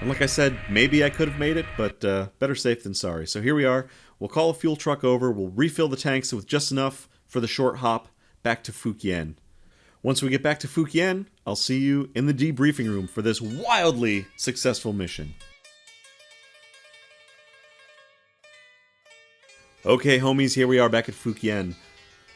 And like I said, maybe I could have made it, but better safe than sorry. So here we are. We'll call a fuel truck over. We'll refill the tanks with just enough for the short hop back to Phuc Yen. Once we get back to Phuc Yen, I'll see you in the debriefing room for this wildly successful mission. Okay, homies, here we are back at Phuc Yen.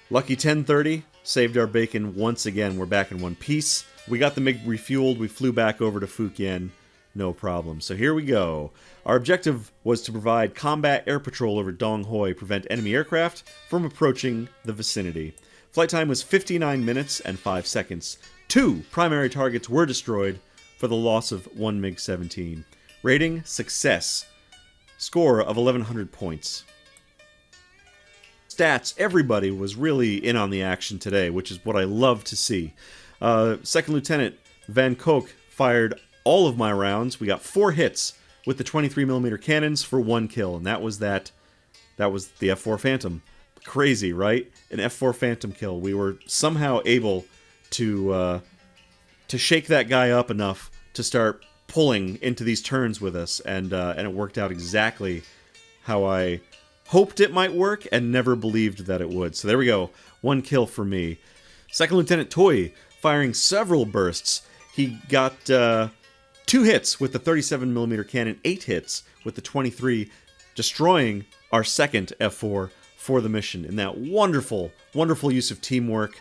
Lucky 10:30, saved our bacon once again. We're back in one piece. We got the MiG refueled. We flew back over to Phuc Yen. No problem. So here we go. Our objective was to provide combat air patrol over Dong Hoi, prevent enemy aircraft from approaching the vicinity. Flight time was 59 minutes and 5 seconds. 2 primary targets were destroyed for the loss of 1 MiG-17. Rating, success. Score of 1,100 points. Stats, everybody was really in on the action today, which is what I love to see. Second Lieutenant Van Coc fired all of my rounds. We got 4 hits with the 23mm cannons for 1 kill, and that was the F4 Phantom. Crazy, right? An F4 Phantom kill. We were somehow able to shake that guy up enough to start pulling into these turns with us, and it worked out exactly how I hoped it might work and never believed that it would. So there we go. 1 kill for me. Second Lieutenant Toy firing several bursts. He got 2 hits with the 37mm cannon, 8 hits with the 23, destroying our second F4 for the mission in that wonderful, wonderful use of teamwork.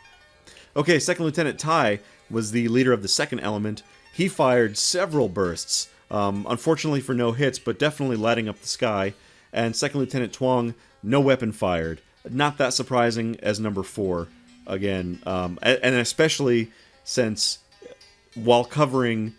Okay, Second Lieutenant Tai was the leader of the second element. he fired several bursts, unfortunately for no hits, but definitely lighting up the sky. And Second Lieutenant Twong, no weapon fired. Not that surprising as number 4, again, and especially since while covering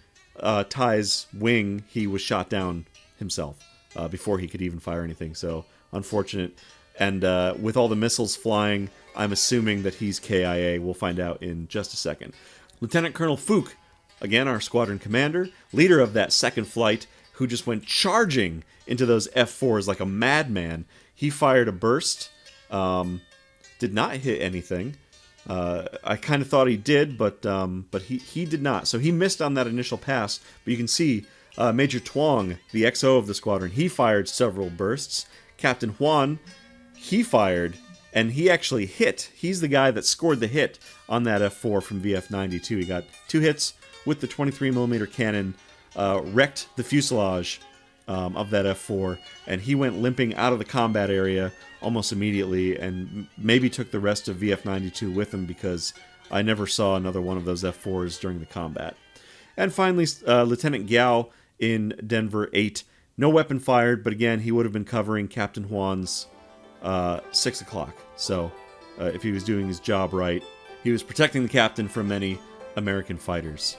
Ty's wing, he was shot down himself before he could even fire anything. So unfortunate. And with all the missiles flying, I'm assuming that he's KIA. We'll find out in just a second. Lieutenant Colonel Fook, again our squadron commander, leader of that second flight, who just went charging into those F4s like a madman. He fired a burst, did not hit anything. I kind of thought he did, but he did not. So he missed on that initial pass. But you can see Major Twong, the XO of the squadron, he fired several bursts. Captain Juan, he fired, and he actually hit. He's the guy that scored the hit on that F4 from VF-92. He got 2 hits with the 23mm cannon, wrecked the fuselage of that F4, and he went limping out of the combat area almost immediately, and maybe took the rest of VF-92 with him, because I never saw another one of those F4s during the combat. And finally, Lieutenant Gao in Denver 8. No weapon fired, but again, he would have been covering Captain Juan's 6 o'clock. So, if he was doing his job right, he was protecting the captain from many American fighters.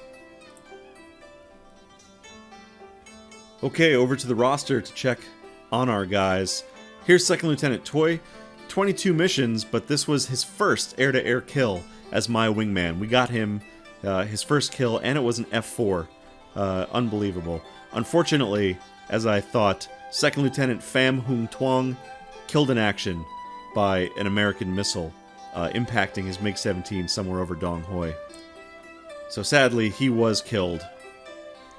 Okay, over to the roster to check on our guys. Here's Second Lieutenant Toy. 22 missions, but this was his first air-to-air kill as my wingman. We got him his first kill, and it was an F4. Unbelievable. Unfortunately, as I thought, Second Lieutenant Pham Hung Tuong killed in action by an American missile, impacting his MiG-17 somewhere over Dong Hoi. So sadly, he was killed.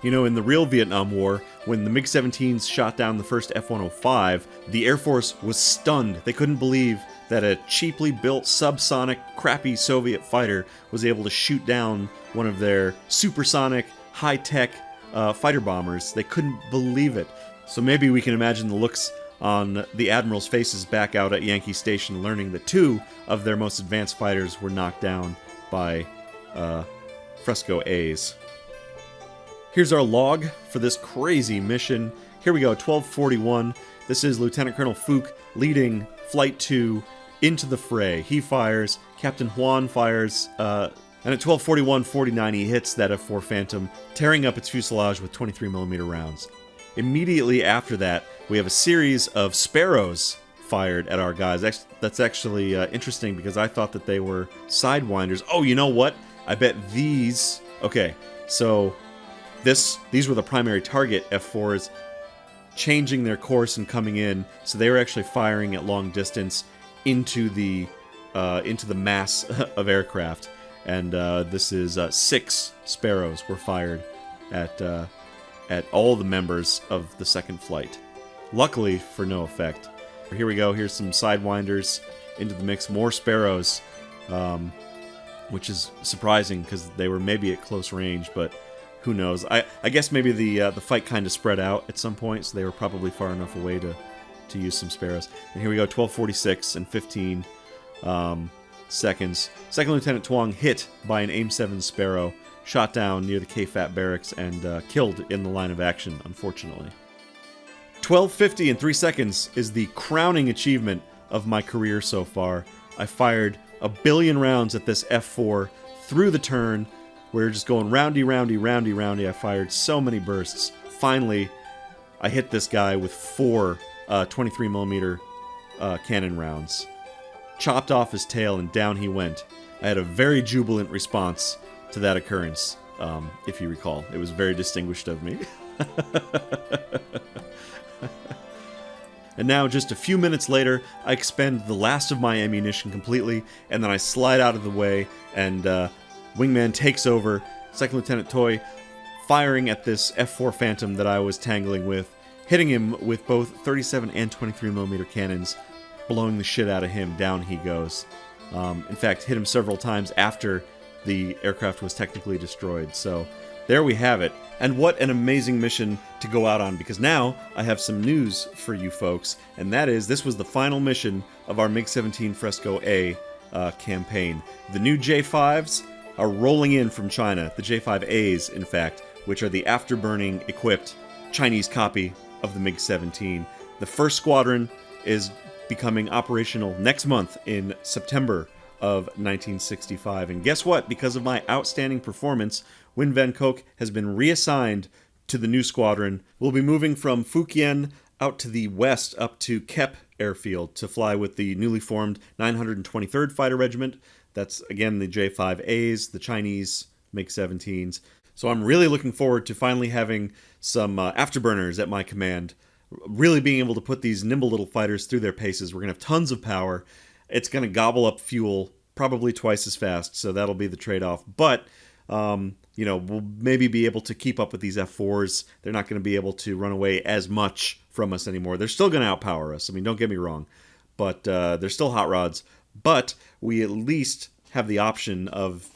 You know, in the real Vietnam War, when the MiG-17s shot down the first F-105, the Air Force was stunned. They couldn't believe that a cheaply built subsonic, crappy Soviet fighter was able to shoot down one of their supersonic, high-tech fighter bombers. They couldn't believe it. So maybe we can imagine the looks on the admirals' faces back out at Yankee Station, learning that 2 of their most advanced fighters were knocked down by Fresco A's. Here's our log for this crazy mission. Here we go, 1241. This is Lieutenant Colonel Fook leading Flight 2 into the fray. He fires, Captain Juan fires, and at 1241-49 he hits that F-4 Phantom, tearing up its fuselage with 23mm rounds. Immediately after that, we have a series of Sparrows fired at our guys. That's actually interesting, because I thought that they were Sidewinders. Oh, you know what? I bet these... Okay, so... These were the primary target F4s, changing their course and coming in, so they were actually firing at long distance into the mass of aircraft. And this is 6 Sparrows were fired at all the members of the second flight. Luckily, for no effect. Here we go. Here's some Sidewinders into the mix. More Sparrows, which is surprising because they were maybe at close range, but. Who knows? I guess maybe the fight kind of spread out at some point, so they were probably far enough away to use some Sparrows. And here we go, 1246 and 15 seconds. Second Lieutenant Twong hit by an AIM-7 Sparrow, shot down near the KFAT barracks, and killed in the line of action, unfortunately. 1250 and 3 seconds is the crowning achievement of my career so far. I fired 1 billion rounds at this F4 through the turn. We're just going roundy, roundy, roundy, roundy. I fired so many bursts. Finally, I hit this guy with 4 23mm cannon rounds. Chopped off his tail and down he went. I had a very jubilant response to that occurrence, if you recall. It was very distinguished of me. And now, just a few minutes later, I expend the last of my ammunition completely, and then I slide out of the way, and Wingman takes over, Second Lieutenant Toy firing at this F-4 Phantom that I was tangling with, hitting him with both 37 and 23mm cannons, blowing the shit out of him. Down he goes. In fact, hit him several times after the aircraft was technically destroyed. So there we have it. And what an amazing mission to go out on, because now I have some news for you folks, and that is this was the final mission of our MiG-17 Fresco A campaign. The new J5s are rolling in from China, the J5As, in fact, which are the afterburning equipped Chinese copy of the MiG-17. The first squadron is becoming operational next month in September of 1965. And guess what? Because of my outstanding performance, Nguyen Van Coc has been reassigned to the new squadron. We'll be moving from Fukien out to the west up to Kep Airfield to fly with the newly formed 923rd Fighter Regiment. That's, again, the J-5As, the Chinese MiG-17s. So I'm really looking forward to finally having some afterburners at my command, really being able to put these nimble little fighters through their paces. We're going to have tons of power. It's going to gobble up fuel probably twice as fast, so that'll be the trade-off. But, we'll maybe be able to keep up with these F4s. They're not going to be able to run away as much from us anymore. They're still going to outpower us. I mean, don't get me wrong. But they're still hot rods. But we at least have the option of,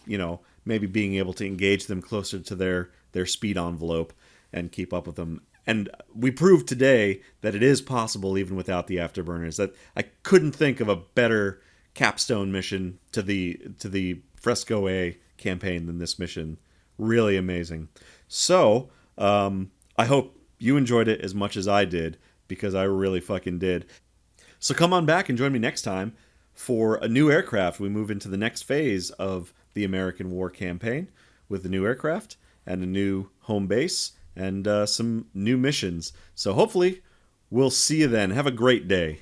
maybe being able to engage them closer to their speed envelope and keep up with them. And we proved today that it is possible even without the afterburners. That I couldn't think of a better capstone mission to the Fresco A campaign than this mission. Really amazing. So, I hope you enjoyed it as much as I did, because I really fucking did. So come on back and join me next time for a new aircraft. We move into the next phase of the American War campaign with the new aircraft and a new home base and some new missions. So hopefully we'll see you then. Have a great day.